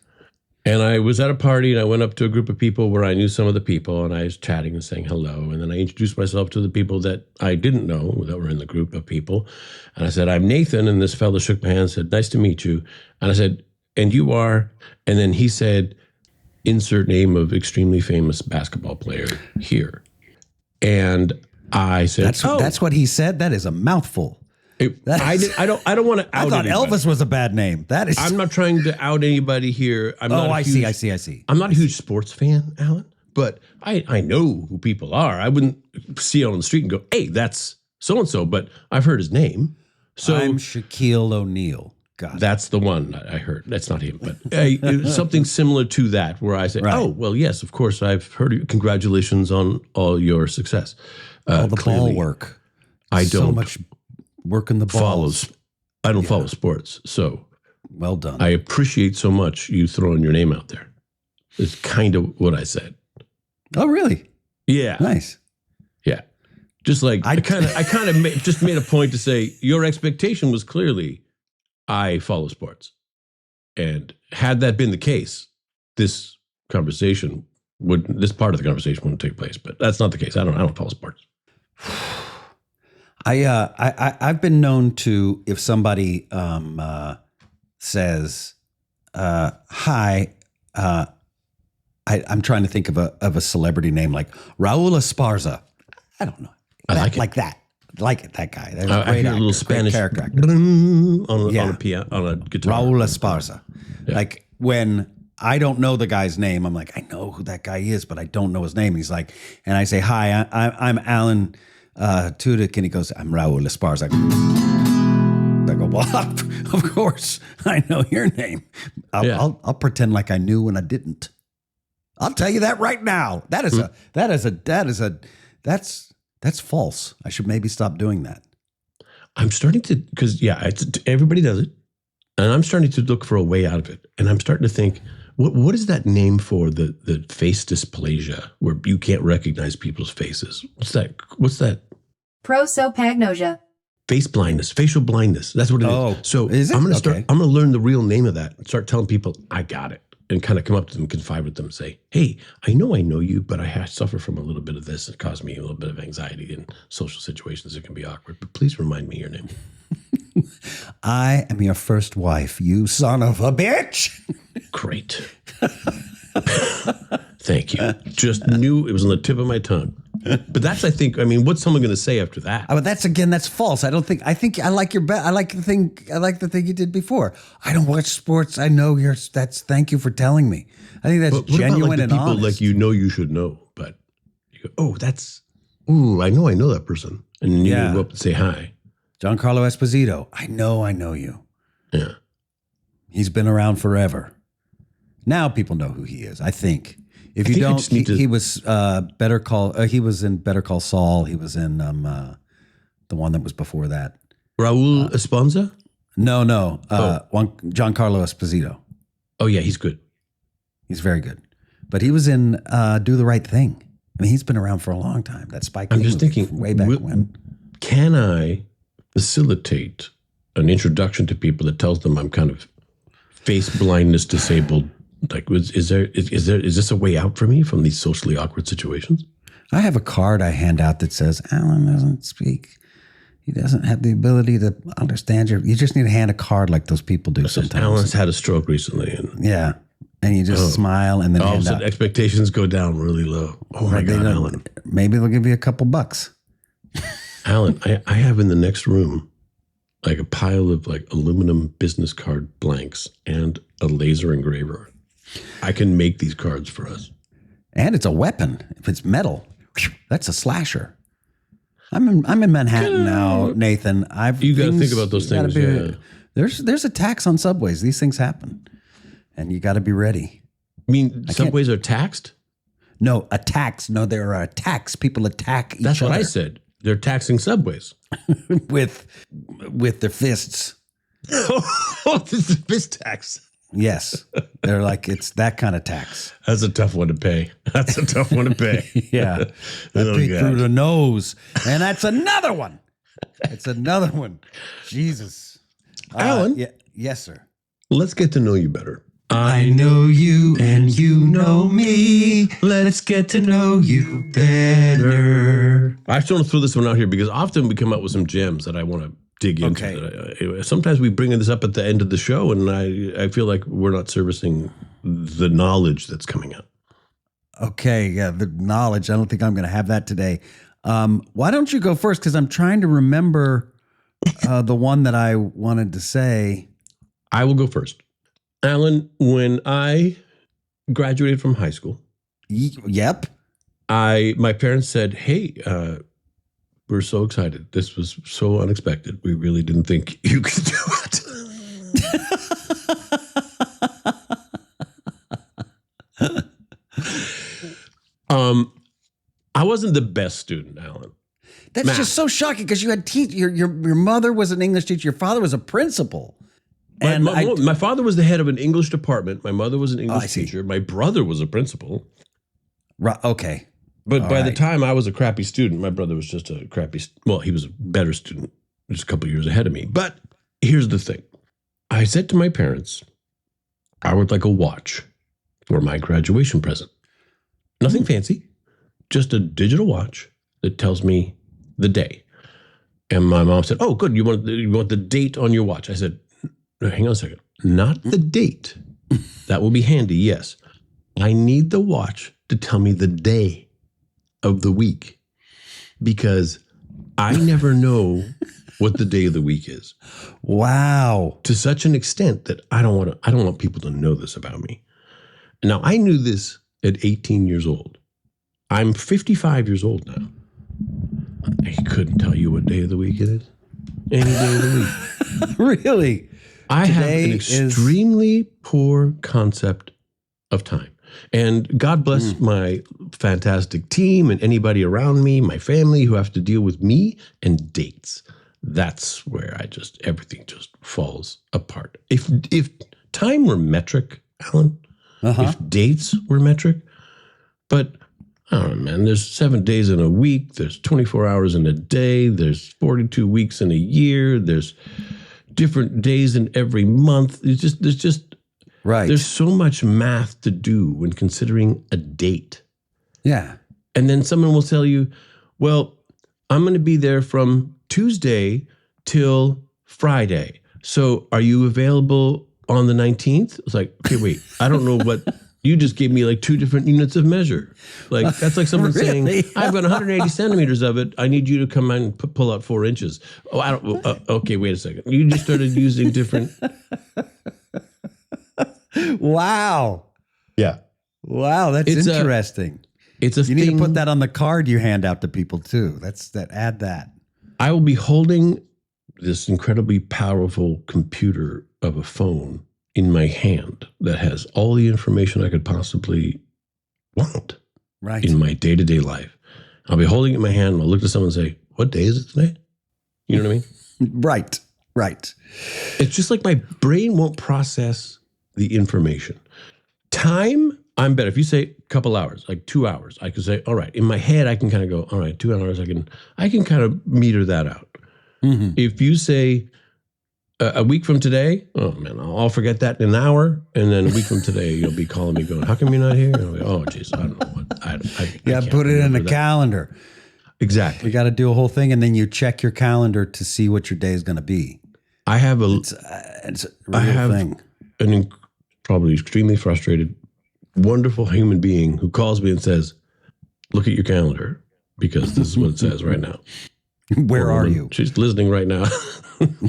And I was at a party, and I went up to a group of people where I knew some of the people, and I was chatting and saying hello. And then I introduced myself to the people that I didn't know that were in the group of people. And I said, I'm Nathan. And this fellow shook my hand and said, nice to meet you. And I said, and you are? And then he said, insert name of extremely famous basketball player here. And I said, that's what he said? That is a mouthful. I don't want to out I thought anybody. Elvis was a bad name. I'm not trying to out anybody here. I see. I'm not a huge sports fan, Alan, but I know who people are. I wouldn't see it on the street and go, hey, that's so-and-so, but I've heard his name. So I'm Shaquille O'Neal. That's the one I heard. That's not him, but something similar to that, where I say, oh, well, yes, of course, I've heard you. Congratulations on all your success. All the ball work. I don't. So much work in the balls. I don't follow sports, so well done. I appreciate so much you throwing your name out there. It's kind of what I said. Oh, really? Yeah. Nice. Yeah. Just like I kind of just made a point to say your expectation was clearly I follow sports, and had that been the case, this part of the conversation wouldn't take place. But that's not the case. I don't follow sports. I've been known to, if somebody says hi, I'm trying to think of a celebrity name like Raul Esparza. I don't know. I like it. Like that. Like it, that guy. That was I great hear actor, a little Spanish character actor. on a guitar. Raul Esparza. Yeah. Like when I don't know the guy's name, I'm like, I know who that guy is, but I don't know his name. He's like, and I say, hi, I'm Alan Tudyk, and he goes, I'm Raul Esparza. I go, well, of course, I know your name. I'll pretend like I knew when I didn't. I'll tell you that right now. That's false. I should maybe stop doing that. I'm starting to, because everybody does it, and I'm starting to look for a way out of it. And I'm starting to think, what is that name for the face dysplasia where you can't recognize people's faces? What's that? Prosopagnosia. Face blindness, facial blindness. That's what it is. So is it? I'm going to learn the real name of that and start telling people I got it, and kind of come up to them, confide with them, and say, hey, I know you, but I suffer from a little bit of this. It caused me a little bit of anxiety in social situations. It can be awkward, but please remind me your name. I am your first wife, you son of a bitch. Great. Thank you. Just knew it was on the tip of my tongue. But that's, what's someone going to say after that? But that's false. I think I like your bet. I like the thing you did before. I don't watch sports. I know thank you for telling me. I think that's genuine and people honest. Like, you should know, but you go, I know that person. And then you go up and say hi. Giancarlo Esposito. I know you. Yeah. He's been around forever. Now people know who he is, I think. If I you think I don't, just need to- he was Better Call. He was in Better Call Saul. He was in the one that was before that. Raul Esponza? No, Giancarlo Esposito. Oh, yeah, he's good. He's very good. But he was in Do the Right Thing. I mean, he's been around for a long time. That Spike Lee I'm just movie thinking, from way back when. Can I facilitate an introduction to people that tells them I'm kind of face blindness disabled? Like, is this a way out for me from these socially awkward situations? I have a card I hand out that says, Alan doesn't speak. He doesn't have the ability to understand you just need to hand a card like those people do sometimes. Alan's had a stroke recently. And yeah. And you just smile and then all of a hand sudden out. expectations go down really low. Oh my God, Alan. Maybe they'll give you a couple bucks. Alan, I have in the next room like a pile of like aluminum business card blanks and a laser engraver. I can make these cards for us. And it's a weapon. If it's metal, that's a slasher. I'm in Manhattan now, Nathan. You got to think about those things. Yeah. There's attacks on subways. These things happen, and you got to be ready. I mean, subways are taxed? No, attacks. No, there are attacks. People attack each That's other. what I said. They're taxing subways. with their fists. Oh, this is fist tax. Yes, they're like it's that kind of tax. That's a tough one to pay. That's a tough one to pay. Yeah, Oh, beat God. through the nose, and that's another one. It's another one. Jesus, Alan? Yes, sir. Let's get to know you better. I know you and you know me. Let's get to know you better. I just want to throw this one out here because often we come up with some gems that I want to dig into. Okay. Sometimes we bring this up at the end of the show, and I feel like we're not servicing the knowledge that's coming out. Okay, yeah, the knowledge. I don't think I'm going to have that today. Why don't you go first? Because I'm trying to remember the one that I wanted to say. I will go first. Alan, when I graduated from high school, Yep. my parents said, "Hey, we're so excited. This was so unexpected. We really didn't think you could do it." I wasn't the best student, Alan. That's Math. just so shocking because you had your mother was an English teacher, your father was a principal. And My father was the head of an English department. My mother was an I English see. teacher. My brother was a principal. Okay. But All by the right. time I was a crappy student, my brother was just a crappy. Well, he was a better student, just a couple of years ahead of me. But here's the thing: I said to my parents, I would like a watch for my graduation present. Nothing fancy, just a digital watch that tells me the day. And my mom said, "Oh, good. You want the date on your watch?" I said, "No, hang on a second. Not the date. That will be handy. Yes, I need the watch to tell me the day of the week, because I never know what the day of the week is, Wow. to such an extent that I don't want people to know this about me." Now, I knew this at 18 years old. I'm 55 years old now. I couldn't tell you what day of the week it is. Any day of the week. Really? I have Today an is- extremely poor concept of time. And God bless my fantastic team and anybody around me, my family who have to deal with me and dates. That's where everything just falls apart. If time were metric, Alan, if dates were metric, but I don't know, man, there's 7 days in a week, there's 24 hours in a day, there's 42 weeks in a year, there's different days in every month. Right. There's so much math to do when considering a date. Yeah. And then someone will tell you, well, I'm going to be there from Tuesday till Friday. So are you available on the 19th? It's like, okay, wait, I don't know what, you just gave me like two different units of measure. Like, that's like someone saying, Really? I've got 180 centimeters of it. I need you to come in and pull out 4 inches. Oh, I don't, okay, wait a second. You just started using different. Wow. Yeah. Wow, that's It's a- interesting. It's a You need thing. to put that on the card you hand out to people too. Add that. I will be holding this incredibly powerful computer of a phone in my hand that has all the information I could possibly want Right. in my day-to-day life. I'll be holding it in my hand and I'll look to someone and say, what day is it today? You know what I mean? Right. Right. It's just like my brain won't process the information. Time, I'm better. If you say a couple hours, like 2 hours, I could say, all right. In my head, I can kind of go, all right, 2 hours, I can kind of meter that out. Mm-hmm. If you say a week from today, oh man, I'll forget that in an hour. And then a week from today, you'll be calling me going, how come you're not here? And I'll be, oh, geez, I don't know what. I Yeah, can't put it in remember the that. calendar. Exactly. You got to do a whole thing, and then you check your calendar to see what your day is going to be. I have It's a real thing. Probably extremely frustrated, wonderful human being who calls me and says, look at your calendar because this is what it says right now. Where Poor are woman. you? She's listening right now.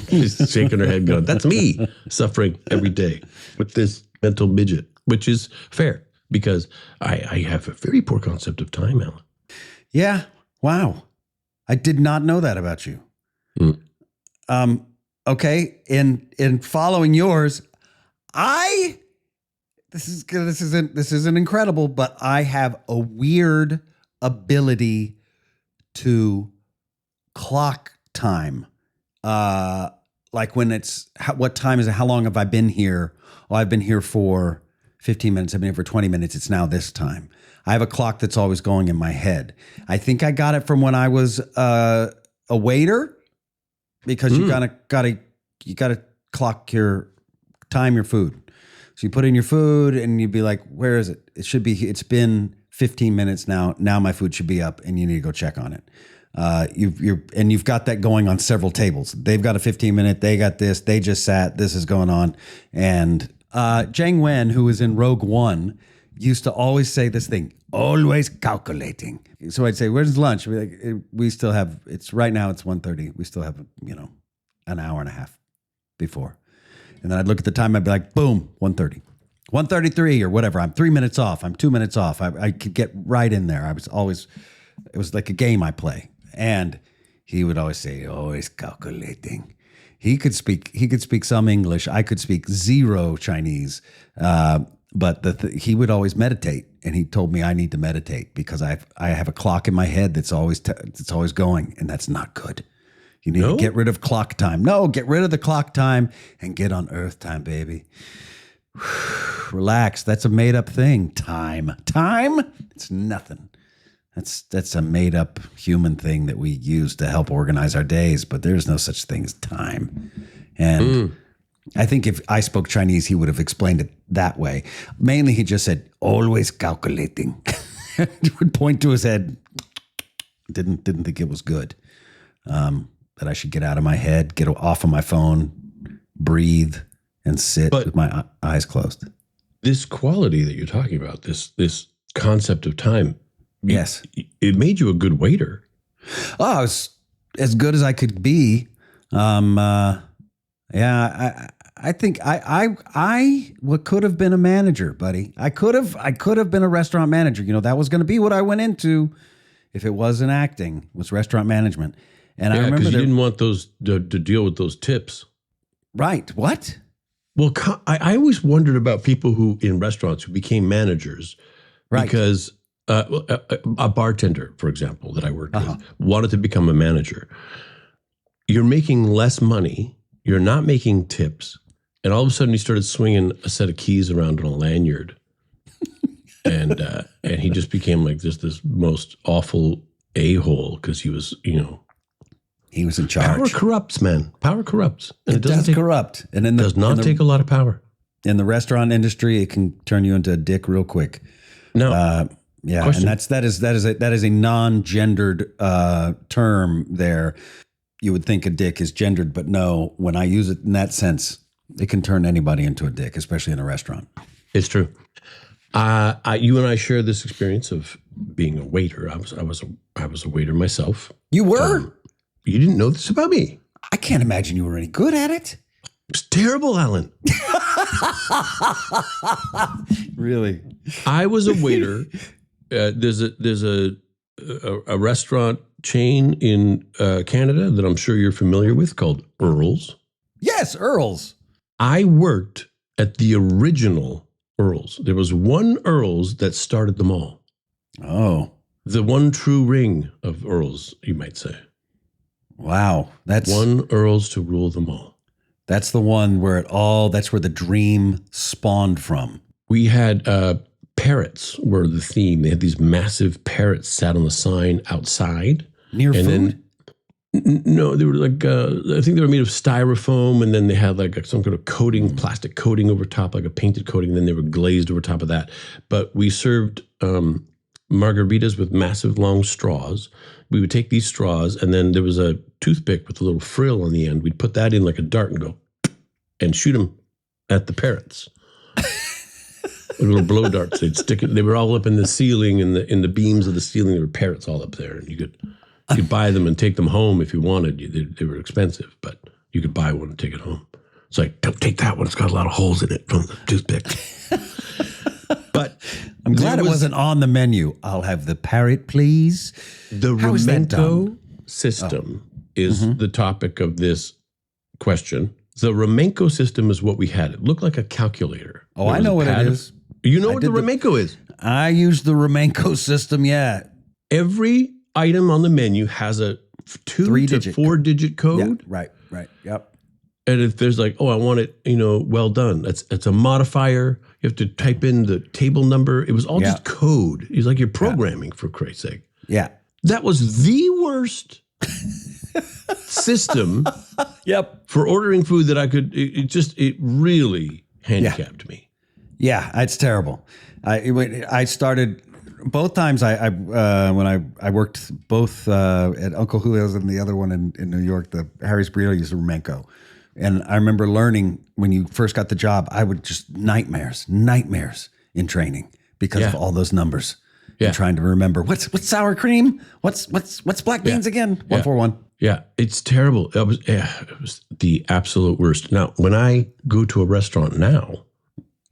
She's shaking her head going, that's me suffering every day with this mental midget, which is fair because I have a very poor concept of time, Alan. Yeah. Wow. I did not know that about you. Mm. Okay. In following yours, this isn't incredible, but I have a weird ability to clock time. Like when it's what time is it? How long have I been here? Oh, I've been here for 15 minutes. I've been here for 20 minutes. It's now this time. I have a clock that's always going in my head. I think I got it from when I was a waiter, because you gotta clock your food. So you put in your food and you'd be like, where is it? It's been 15 minutes now. Now my food should be up and you need to go check on it. You've got that going on several tables. They've got a 15-minute, they got this, they just sat, this is going on. And Zhang Wen, who was in Rogue One, used to always say this thing, always calculating. So I'd say, where's lunch? We'd be like, we still have, right now it's 1:30. We still have, an hour and a half before. And then I'd look at the time, I'd be like, boom, 1:30. 1:33 or whatever. I'm 3 minutes off. I'm 2 minutes off. I could get right in there. It was like a game I play. And he would always say, always calculating. He could speak some English. I could speak zero Chinese. But he would always meditate, and he told me I need to meditate because I have a clock in my head that's always going, and that's not good. You need to get rid of clock time. No, get rid of the clock time and get on Earth time, baby. Relax. That's a made up thing. Time. It's nothing. That's a made up human thing that we use to help organize our days, but there's no such thing as time. And I think if I spoke Chinese, he would have explained it that way. Mainly, he just said, always calculating. He would point to his head. Didn't think it was good. That I should get out of my head, get off of my phone, breathe, and sit with my eyes closed. This quality that you're talking about, this concept of time, yes, it made you a good waiter. Oh, I was as good as I could be. Yeah, I think I could have been a manager, buddy. I could have been a restaurant manager. That was going to be what I went into if it wasn't acting, was restaurant management. And I remember because you didn't want those to deal with those tips. Right. What? Well, I always wondered about people who in restaurants who became managers, right? Because a bartender, for example, that I worked with, wanted to become a manager. You're making less money. You're not making tips. And all of a sudden he started swinging a set of keys around on a lanyard. And he just became like this most awful a-hole because he was, he was in charge. Power corrupts, man. Power corrupts. And it does corrupt. And it does not take a lot of power. In the restaurant industry, it can turn you into a dick real quick. No. Yeah. Question. And that is a non-gendered term there. You would think a dick is gendered, but no, when I use it in that sense, it can turn anybody into a dick, especially in a restaurant. It's true. You and I share this experience of being a waiter. I was a waiter myself. You were? You didn't know this about me. I can't imagine you were any good at it. It's terrible, Alan. Really? I was a waiter. There's a restaurant chain in Canada that I'm sure you're familiar with called Earl's. Yes, Earl's. I worked at the original Earls. There was one Earls that started them all. Oh, The one true ring of Earls, you might say. wow. That's One Earls to rule them all. That's the one where that's where the dream spawned from. We had parrots were the theme. They had these massive parrots sat on the sign outside. Near and food? No, they were like, I think they were made of styrofoam, and then they had like some kind of coating, plastic coating over top, like a painted coating, and then they were glazed over top of that. But we served margaritas with massive long straws. We would take these straws, and then there was a toothpick with a little frill on the end. We'd put that in like a dart and go and shoot them at the parrots. Little blow darts. They'd stick it. They were all up in the ceiling, and in the beams of the ceiling, there were parrots all up there, and you could buy them and take them home if you wanted. They were expensive, but you could buy one and take it home. It's like, don't take that one. It's got a lot of holes in it from the toothpick. But I'm glad it wasn't on the menu. I'll have the parrot, please. The How is that Romenko done? system is the topic of this question. The Romenko system is what we had. It looked like a calculator. Oh, There I was know a what pad it of- is. You know what the did the- Romenko is? I use the Romenko system, yeah. Every item on the menu has a 2 to Three-digit 4-digit code. Yeah, right, yep. And if there's like, oh, I want it, well done. It's a modifier. You have to type in the table number. It was all just code. It's like you're programming, for Christ's sake. Yeah. That was the worst system Yep. for ordering food that I could. It really handicapped me. Yeah, it's terrible. I started both times. When I worked both at Uncle Julio's and the other one in New York, the Harry's Burrito used the Romenko, and I remember learning when you first got the job, I would just nightmares in training because of all those numbers. Yeah. And trying to remember what's sour cream, what's black beans again, 141. Yeah, it's terrible. It was the absolute worst. Now, when I go to a restaurant now,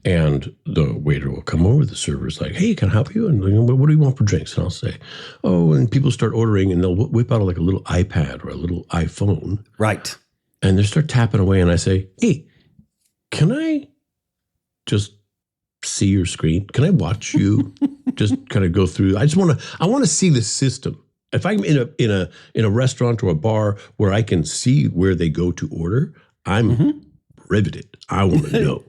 and the waiter will come over, the server's like, hey, can I help you? And what do you want for drinks? And I'll say, oh, and people start ordering, and they'll whip out like a little iPad or a little iPhone. Right. And they start tapping away, and I say, hey, can I just see your screen? Can I watch you just kind of go through? I want to see the system. If I'm in a restaurant or a bar where I can see where they go to order, I'm riveted. I want to know.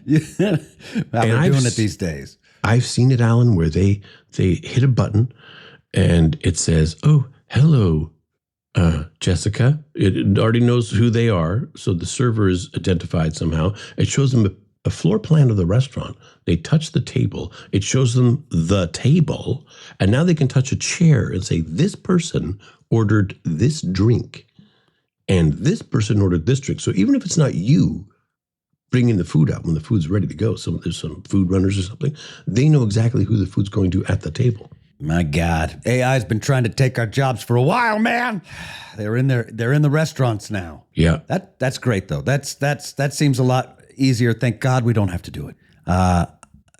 Yeah. How And they're I've doing it s- these days. I've seen it, Alan, where they hit a button and it says, oh, hello, Jessica. It already knows who they are. So the server is identified somehow. It shows them a floor plan of the restaurant. They touch the table. It shows them the table. And now they can touch a chair and say, this person ordered this drink and this person ordered this drink. So even if it's not you bringing the food out when the food's ready to go, so there's some food runners or something, they know exactly who the food's going to at the table. My God, AI's been trying to take our jobs for a while, man. They're in the restaurants now. Yeah. That's great though. That seems a lot easier. Thank God we don't have to do it.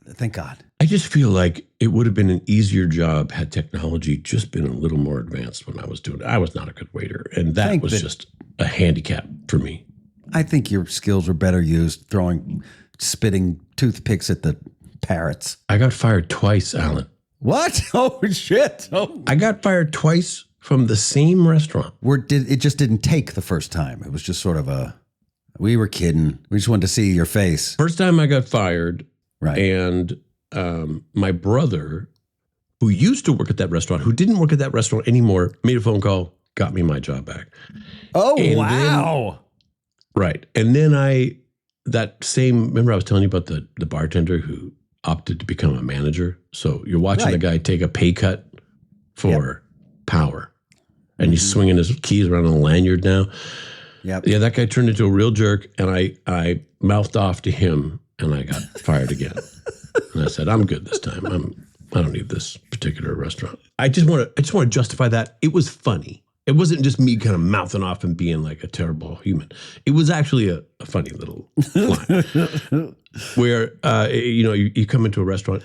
Thank God. I just feel like it would have been an easier job had technology just been a little more advanced when I was doing it. I was not a good waiter, and that was just a handicap for me. I think your skills were better used spitting toothpicks at the parrots. I got fired twice, Alan. What? Oh shit! Oh. I got fired twice from the same restaurant. It just didn't take the first time. It was just sort of we were kidding. We just wanted to see your face. First time I got fired, Right. and my brother, who used to work at that restaurant, who didn't work at that restaurant anymore, made a phone call, got me my job back. Oh, And wow. Right. And then remember I was telling you about the bartender who opted to become a manager? So you're watching the guy take a pay cut for power. And he's swinging his keys around on a lanyard now. Yep. Yeah, that guy turned into a real jerk, and I mouthed off to him, and I got fired again. And I said, I'm good this time. I don't need this particular restaurant. I just want to justify that. It was funny. It wasn't just me kind of mouthing off and being like a terrible human. It was actually a funny little line where, you come into a restaurant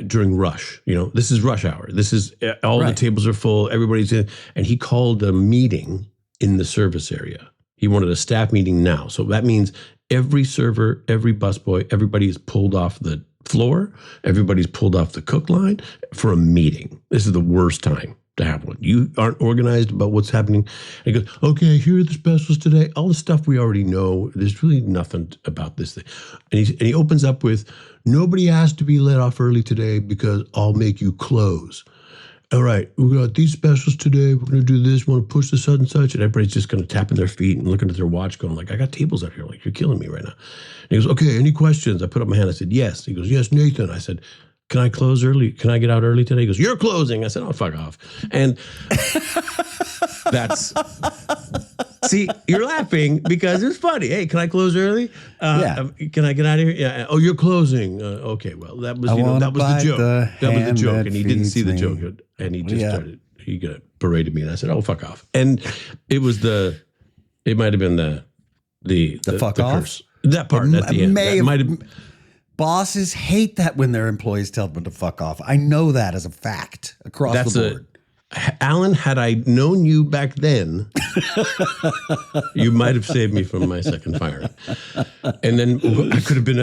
during rush. This is rush hour. This is all the tables are full. Everybody's in. And he called a meeting in the service area. He wanted a staff meeting now. So that means every server, every busboy, everybody is pulled off the floor. Everybody's pulled off the cook line for a meeting. This is the worst time to have one. You aren't organized about what's happening. And he goes, okay, here are the specials today. All the stuff we already know. There's really nothing about this thing. And he opens up with, nobody has to be let off early today because I'll make you close. All right, we got these specials today. We're going to do this. We want to push this such and such. And everybody's just kind of tapping their feet and looking at their watch going like, I got tables out here. Like, you're killing me right now. And he goes, okay, any questions? I put up my hand. I said, yes. He goes, yes, Nathan. I said, can I close early? Can I get out early today? He goes, you're closing. I said, oh, fuck off. And that's, see, you're laughing because it's funny. Hey, can I close early? Can I get out of here? Yeah. Oh, you're closing. Okay, well, that was, that was the joke. That was the joke. And he didn't see the joke. And he just started, he berated me. And I said, oh, fuck off. And it was it might have been the fuck off? Curse. That part at the end. That might have. Bosses hate that when their employees tell them to fuck off. I know that as a fact across the board. Alan, had I known you back then, you might have saved me from my second firing. And then I could have been,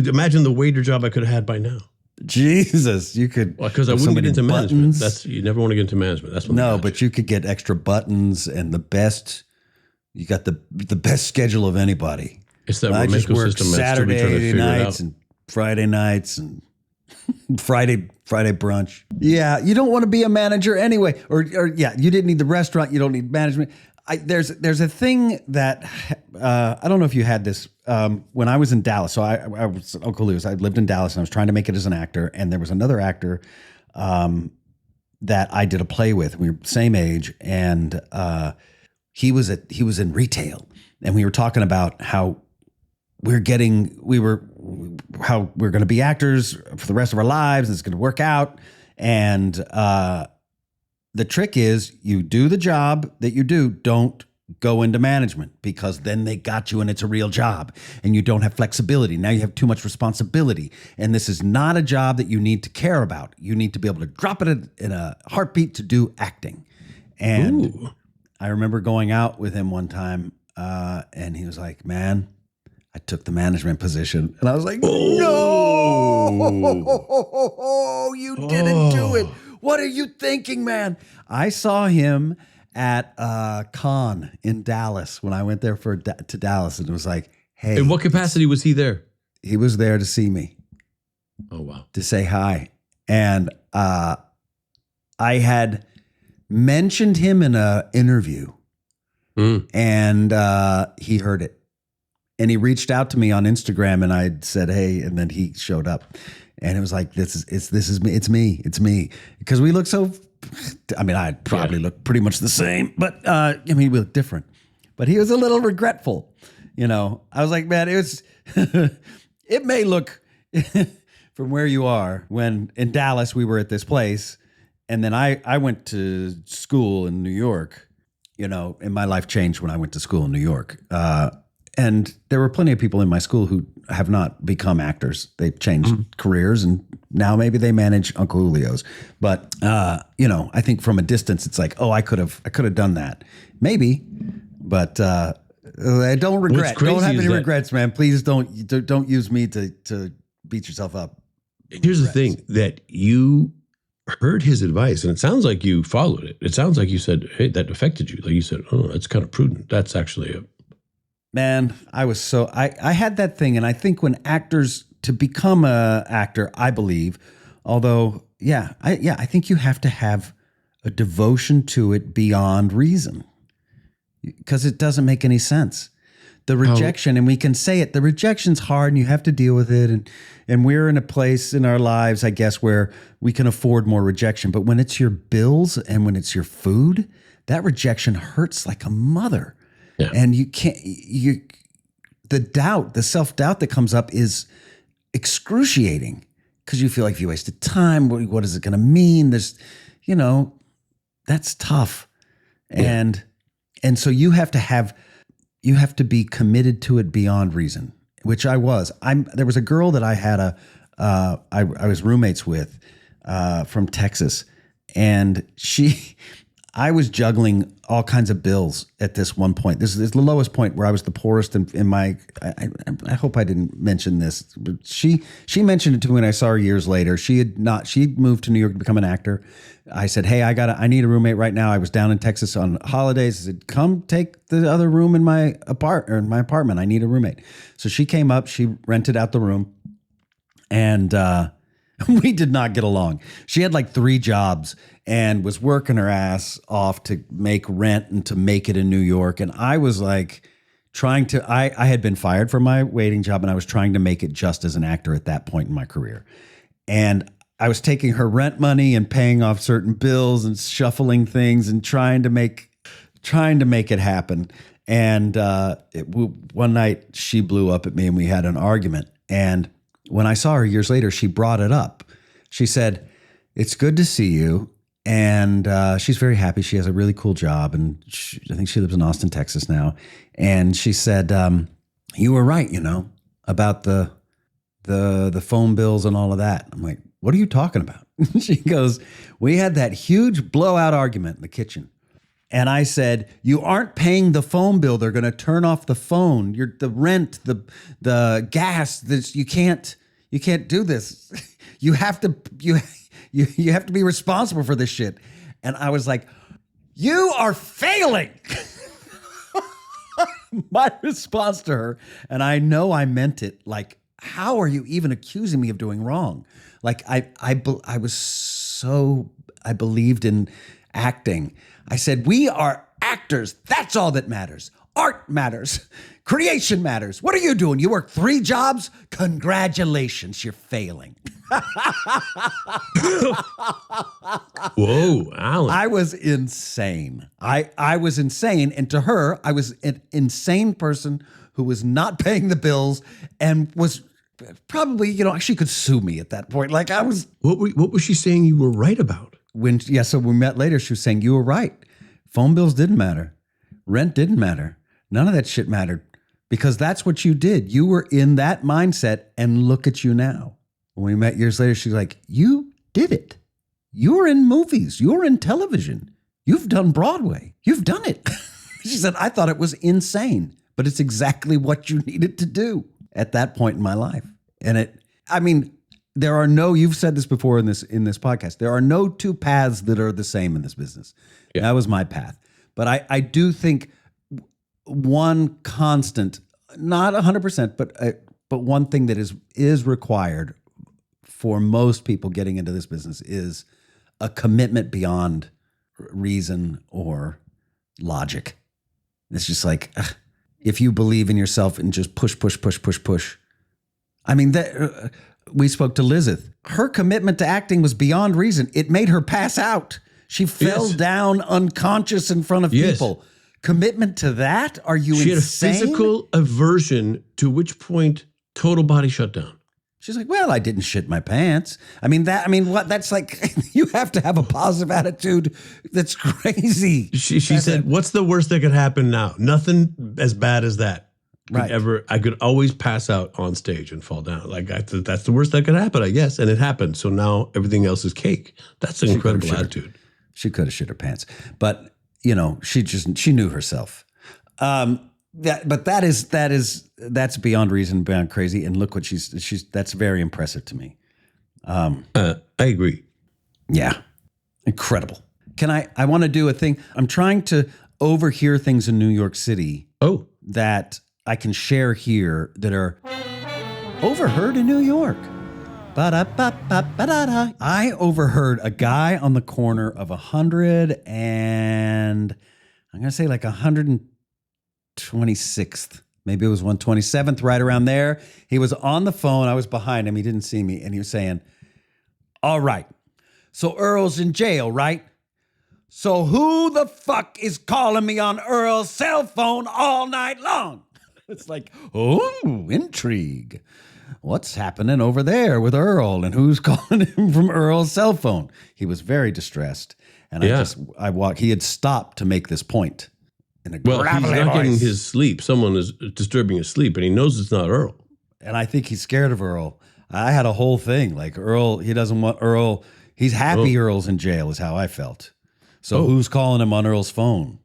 imagine the waiter job I could have had by now. Jesus, you could. Well, because I wouldn't get into management. You never want to get into management. That's what. No, but you could get extra buttons and the best. You got the best schedule of anybody. It's that I just work system. Saturday nights and Friday nights and Friday brunch. Yeah, you don't want to be a manager anyway. Or you didn't need the restaurant. You don't need management. There's a thing that I don't know if you had this when I was in Dallas. So I was Uncle Lou's. I lived in Dallas and I was trying to make it as an actor. And there was another actor that I did a play with. We were the same age, and he was in retail, and we were talking about how we're going to be actors for the rest of our lives. And it's going to work out. And the trick is you do the job that you do. Don't go into management, because then they got you and it's a real job and you don't have flexibility. Now you have too much responsibility. And this is not a job that you need to care about. You need to be able to drop it in a heartbeat to do acting. And I remember going out with him one time and he was like, man, I took the management position. And I was like, no, you didn't do it. What are you thinking, man? I saw him at Con in Dallas when I went there to Dallas, and it was like, hey. In what capacity was he there? He was there to see me. Oh, wow. To say hi. And I had mentioned him in an interview, and he heard it. And he reached out to me on Instagram, and I said, hey, and then he showed up. And it was like, this is me. It's me. Because we look so, I probably look pretty much the same, but we look different. But he was a little regretful. I was like, man, it may look from where you are. When in Dallas, we were at this place, and then I went to school in New York, and my life changed when I went to school in New York. And there were plenty of people in my school who have not become actors. They've changed careers, and now maybe they manage Uncle Julio's. But I think from a distance, it's like, oh, I could have done that, maybe. But don't regret. Don't have any regrets, man. Please don't use me to beat yourself up. Here's the thing, that you heard his advice, and it sounds like you followed it. It sounds like you said, hey, that affected you. Like you said, oh, that's kind of prudent. That's actually Man, I had that thing, and I think when actors, to become a actor, I believe, although, I think you have to have a devotion to it beyond reason, because it doesn't make any sense. The rejection, and we can say it, the rejection's hard, and you have to deal with it, and we're in a place in our lives, I guess, where we can afford more rejection. But when it's your bills and when it's your food, that rejection hurts like a mother. Yeah. And the self-doubt that comes up is excruciating, because you feel like you wasted time. What is it going to mean? There's, that's tough. Yeah. And so you have to be committed to it beyond reason, which I was. There was a girl that I had I was roommates with from Texas, and I was juggling all kinds of bills at this one point. This is the lowest point where I was the poorest in my. I hope I didn't mention this, but she mentioned it to me when I saw her years later. She'd moved to New York to become an actor. I said, "Hey, I need a roommate right now." I was down in Texas on holidays. I said, "Come take the other room in my apartment. I need a roommate." So she came up. She rented out the room, and we did not get along. She had like 3 jobs and was working her ass off to make rent and to make it in New York. And I was like I had been fired from my waiting job, and I was trying to make it just as an actor at that point in my career. And I was taking her rent money and paying off certain bills and shuffling things and trying to make it happen. And one night she blew up at me and we had an argument. And when I saw her years later, she brought it up. She said, "It's good to see you." And she's very happy. She has a really cool job. And I think she lives in Austin, Texas now. And she said, "You were right, about the phone bills and all of that." I'm like, "What are you talking about?" She goes, "We had that huge blowout argument in the kitchen. And I said, you aren't paying the phone bill. They're going to turn off the phone. The rent, the gas. You can't do this. You have to be responsible for this shit." And I was like, "You are failing." My response to her, and I know I meant it, like, how are you even accusing me of doing wrong? Like I believed in acting. I said, "We are actors. That's all that matters. Art matters. Creation matters. What are you doing? You work 3 jobs? Congratulations, you're failing." Whoa, Alan. I was insane. I was insane. And to her, I was an insane person who was not paying the bills and was probably, she could sue me at that point. Like I was. What was she saying you were right about? So we met later, she was saying, "You were right. Phone bills didn't matter. Rent didn't matter. None of that shit mattered because that's what you did. You were in that mindset, and look at you now." When we met years later, she's like, "You did it. You're in movies. You're in television. You've done Broadway. You've done it." She said, "I thought it was insane, but it's exactly what you needed to do at that point in my life." And there are you've said this before in this podcast, there are no 2 paths that are the same in this business. Yeah. That was my path. But I do think one constant, not 100%, but one thing that is required for most people getting into this business is a commitment beyond reason or logic. It's just like, if you believe in yourself and just push. We spoke to Lizeth. Her commitment to acting was beyond reason. It made her pass out. She fell down unconscious in front of people. Commitment to that? Are you insane? She had a physical aversion, to which point total body shutdown. She's like, "Well, I didn't shit my pants." What? That's like, you have to have a positive attitude. That's crazy. She said, "What's the worst that could happen now? Nothing as bad as that. Right. I could always pass out on stage and fall down. Like that's the worst that could happen, I guess." And it happened. So now everything else is cake. That's an incredible attitude. She could have shit her pants, but she knew herself. That's beyond reason, beyond crazy. And look what that's very impressive to me. I agree. Yeah. Incredible. I want to do a thing. I'm trying to overhear things in New York City. Oh. That I can share here that are overheard in New York. Ba-da-ba-ba-ba-da-da. I overheard a guy on the corner of 100 and I'm going to say like 126th. Maybe it was 127th, right around there. He was on the phone. I was behind him. He didn't see me. And he was saying, "All right, so Earl's in jail, right? So who the fuck is calling me on Earl's cell phone all night long?" It's like, oh, intrigue. What's happening over there with Earl and who's calling him from Earl's cell phone? He was very distressed. And he had stopped to make this point. In a he's not getting his sleep. Someone is disturbing his sleep, and he knows it's not Earl. And I think he's scared of Earl. I had a whole thing like Earl. He doesn't want Earl. He's happy Earl's in jail is how I felt. So who's calling him on Earl's phone?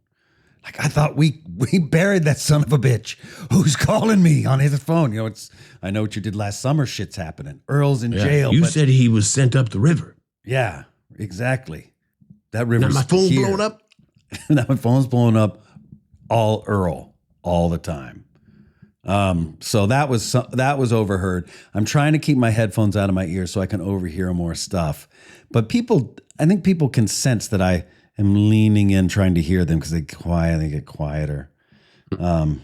Like, I thought we buried that son of a bitch. Who's calling me on his phone? You know, I know what you did last summer. Shit's happening. Earl's in jail. You said he was sent up the river. Yeah, exactly. That river's Now my phone here. blown up. Now my phone's blowing up. All Earl, all the time. So that was overheard. I'm trying to keep my headphones out of my ears so I can overhear more stuff. But I think people can sense that I am leaning in trying to hear them because they get quieter. I'm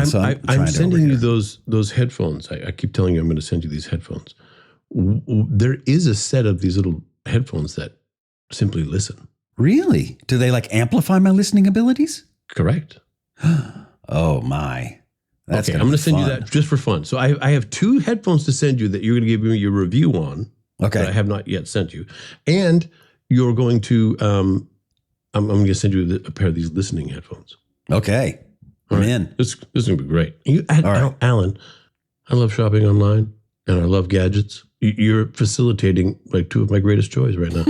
sending you those headphones. I keep telling you I'm going to send you these headphones. There is a set of these little headphones that simply listen. Really? Do they like amplify my listening abilities? Correct. Oh my. That's okay, I'm going to send you that just for fun. So I have 2 headphones to send you that you're going to give me your review on. Okay. That I have not yet sent you. And you're going to, I'm going to send you a pair of these listening headphones. Okay. I'm in. This is going to be great. All right. Alan, I love shopping online and I love gadgets. You're facilitating like 2 of my greatest joys right now.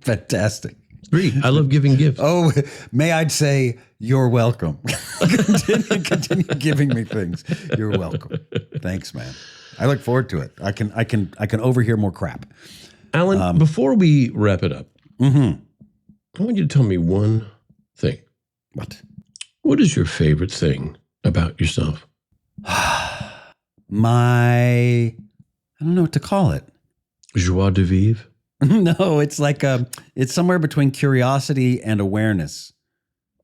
Fantastic. 3, I love giving gifts. Oh, may I say you're welcome. Continue giving me things. You're welcome. Thanks, man. I look forward to it. I can overhear more crap. Alan, before we wrap it up, I want you to tell me one thing. What? What is your favorite thing about yourself? I don't know what to call it. Joie de vivre? No, it's like it's somewhere between curiosity and awareness.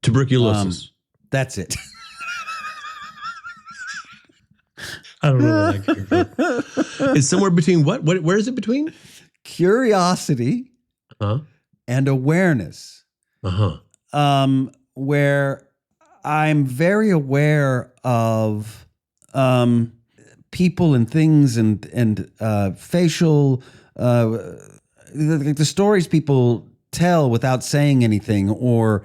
Tuberculosis. That's it. I don't know what I came from. It's somewhere between what? Where is it between? Curiosity and awareness. Where I'm very aware of people and things and facial the stories people tell without saying anything, or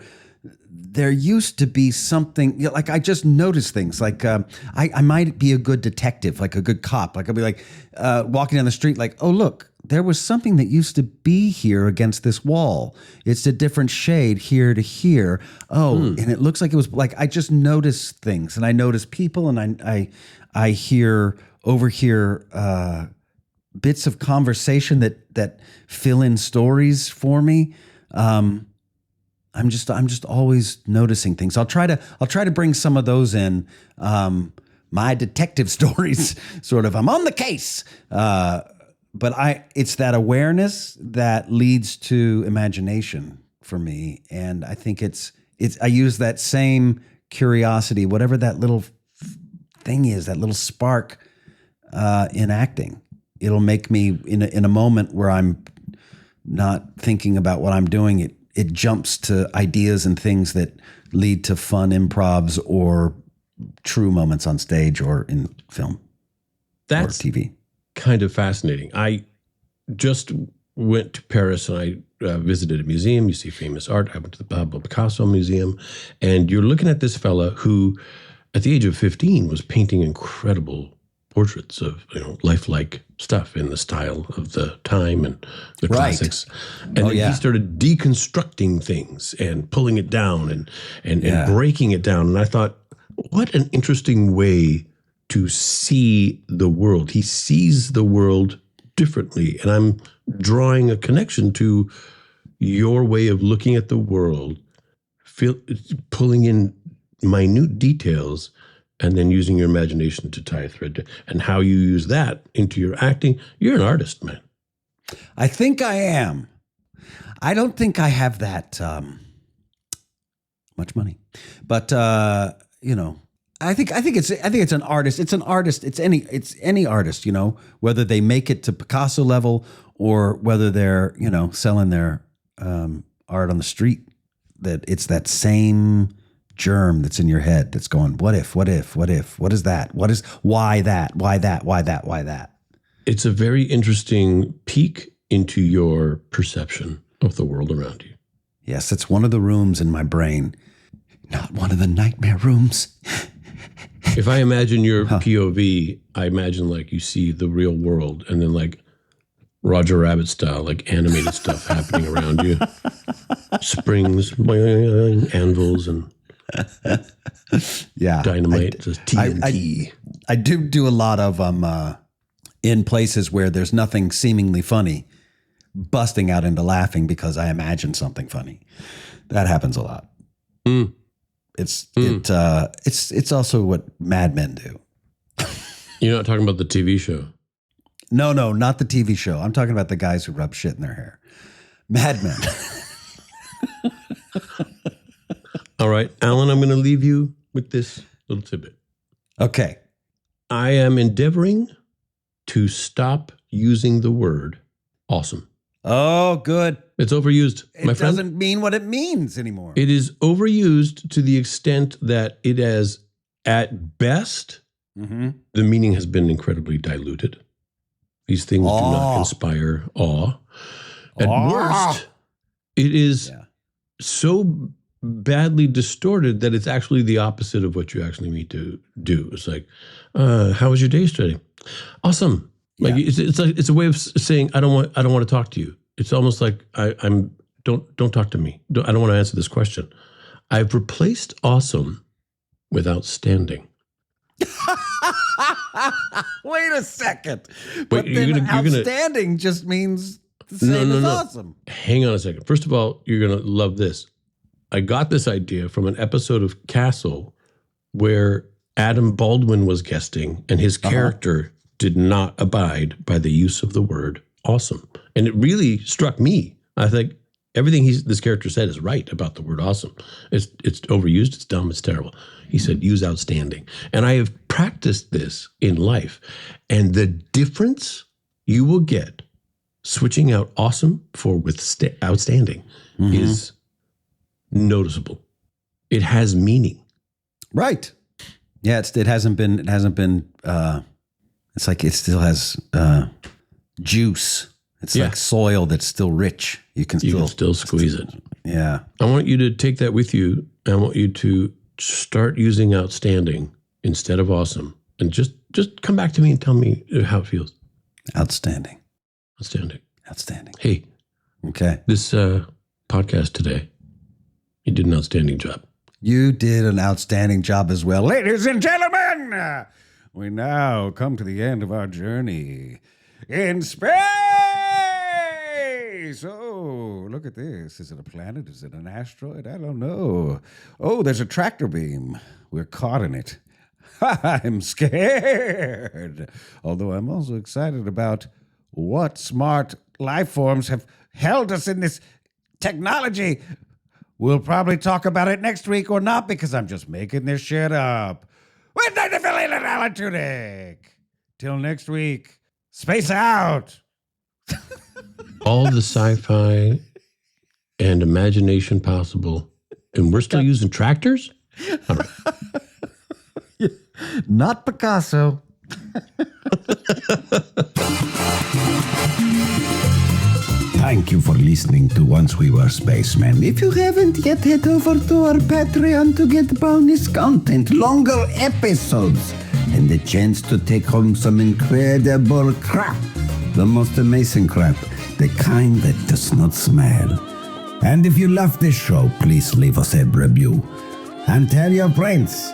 there used to be something like I just noticed things like I might be a good detective, like a good cop. Like I'll be like walking down the street, like, oh look, there was something that used to be here against this wall. It's a different shade here to here. Oh, and it looks like it was like I just noticed things, and I notice people, and I overhear bits of conversation that fill in stories for me. I'm just always noticing things. I'll try to bring some of those in. My detective stories, sort of. I'm on the case, but it's that awareness that leads to imagination for me, and I think it's. I use that same curiosity, whatever that little thing is, that little spark in acting. It'll make me in a moment where I'm not thinking about what I'm doing. It jumps to ideas and things that lead to fun improvs or true moments on stage or in film or TV. Kind of fascinating. I just went to Paris and I visited a museum. You see famous art. I went to the Pablo Picasso Museum, and you're looking at this fella who, at the age of 15, was painting incredible portraits of lifelike stuff in the style of the time and the classics. And then he started deconstructing things and pulling it down and breaking it down. And I thought, what an interesting way to see the world. He sees the world differently. And I'm drawing a connection to your way of looking at the world, pulling in minute details and then using your imagination to tie a thread, and how you use that into your acting. You're an artist, man. I think I am. I don't think I have that much money, but I think it's an artist. It's an artist. It's any artist. Whether they make it to Picasso level or whether they're selling their art on the street. That it's that same germ that's in your head that's going, what if, what is that? Why that? It's a very interesting peek into your perception of the world around you. Yes, it's one of the rooms in my brain, not one of the nightmare rooms. If I imagine your POV, I imagine like you see the real world and then like Roger Rabbit style, like animated stuff happening around you. Springs, boing, anvils, and dynamite, just TNT. I do a lot of in places where there's nothing seemingly funny, busting out into laughing because I imagine something funny. That happens a lot. It's also what Mad Men do. You're not talking about the TV show. No, not the TV show. I'm talking about the guys who rub shit in their hair. Mad Men. All right, Alan, I'm going to leave you with this little tidbit. Okay. I am endeavoring to stop using the word awesome. Oh, good. It's overused, my It friend. doesn't mean what it means anymore. It is overused to the extent that it has, at best, the meaning has been incredibly diluted. These things do not inspire awe. At worst, it is so badly distorted that it's actually the opposite of what you actually need to do. It's like, how was your day today? Awesome. Like it's a way of saying I don't want to talk to you. It's almost like don't talk to me. I don't want to answer this question. I've replaced awesome with outstanding. Wait a second. Wait, But you're then gonna- outstanding just means the same as awesome. Hang on a second. First of all, you're going to love this. I got this idea from an episode of Castle where Adam Baldwin was guesting and his character did not abide by the use of the word awesome. And it really struck me. I think everything this character said is right about the word awesome. It's overused, it's dumb, it's terrible. He said, use outstanding. And I have practiced this in life. And the difference you will get switching out awesome for outstanding is noticeable. It has meaning. Right. Yeah, it hasn't been it's like it still has juice. It's like soil that's still rich. You can still squeeze it. Yeah. I want you to take that with you. I want you to start using outstanding instead of awesome. And just come back to me and tell me how it feels. Outstanding. Outstanding. Hey. Okay. This podcast today, you did an outstanding job. You did an outstanding job as well. Ladies and gentlemen, we now come to the end of our journey in space. Oh, look at this. Is it a planet? Is it an asteroid? I don't know. Oh, there's a tractor beam. We're caught in it. I'm scared. Although I'm also excited about what smart life forms have held us in this technology. We'll probably talk about it next week or not because I'm just making this shit up. With Nathan Fillion and Alan Tudyk. Till next week, space out. All the sci-fi and imagination possible. And we're still using tractors? All right. Not Picasso. Thank you for listening to Once We Were Spacemen. If you haven't yet, head over to our Patreon to get bonus content, longer episodes, and the chance to take home some incredible crap. The most amazing crap. The kind that does not smell. And if you love this show, please leave us a review. And tell your friends.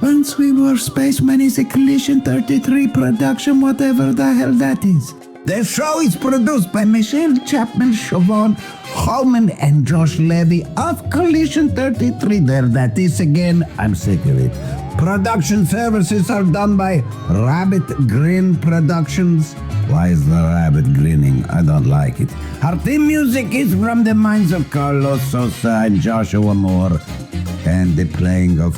Once We Were Spacemen is a Collision 33 production, whatever the hell that is. The show is produced by Michelle Chapman, Siobhan Holman, and Josh Levy of Collision 33. There that is again. I'm sick of it. Production services are done by Rabbit Grin Productions. Why is the rabbit grinning? I don't like it. Our theme music is from the minds of Carlos Sosa and Joshua Moore, and the playing of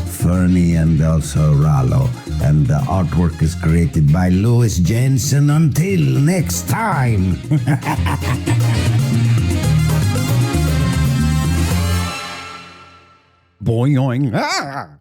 Fernie and also Rallo. And the artwork is created by Louis Jensen. Until next time. Boing. Ah!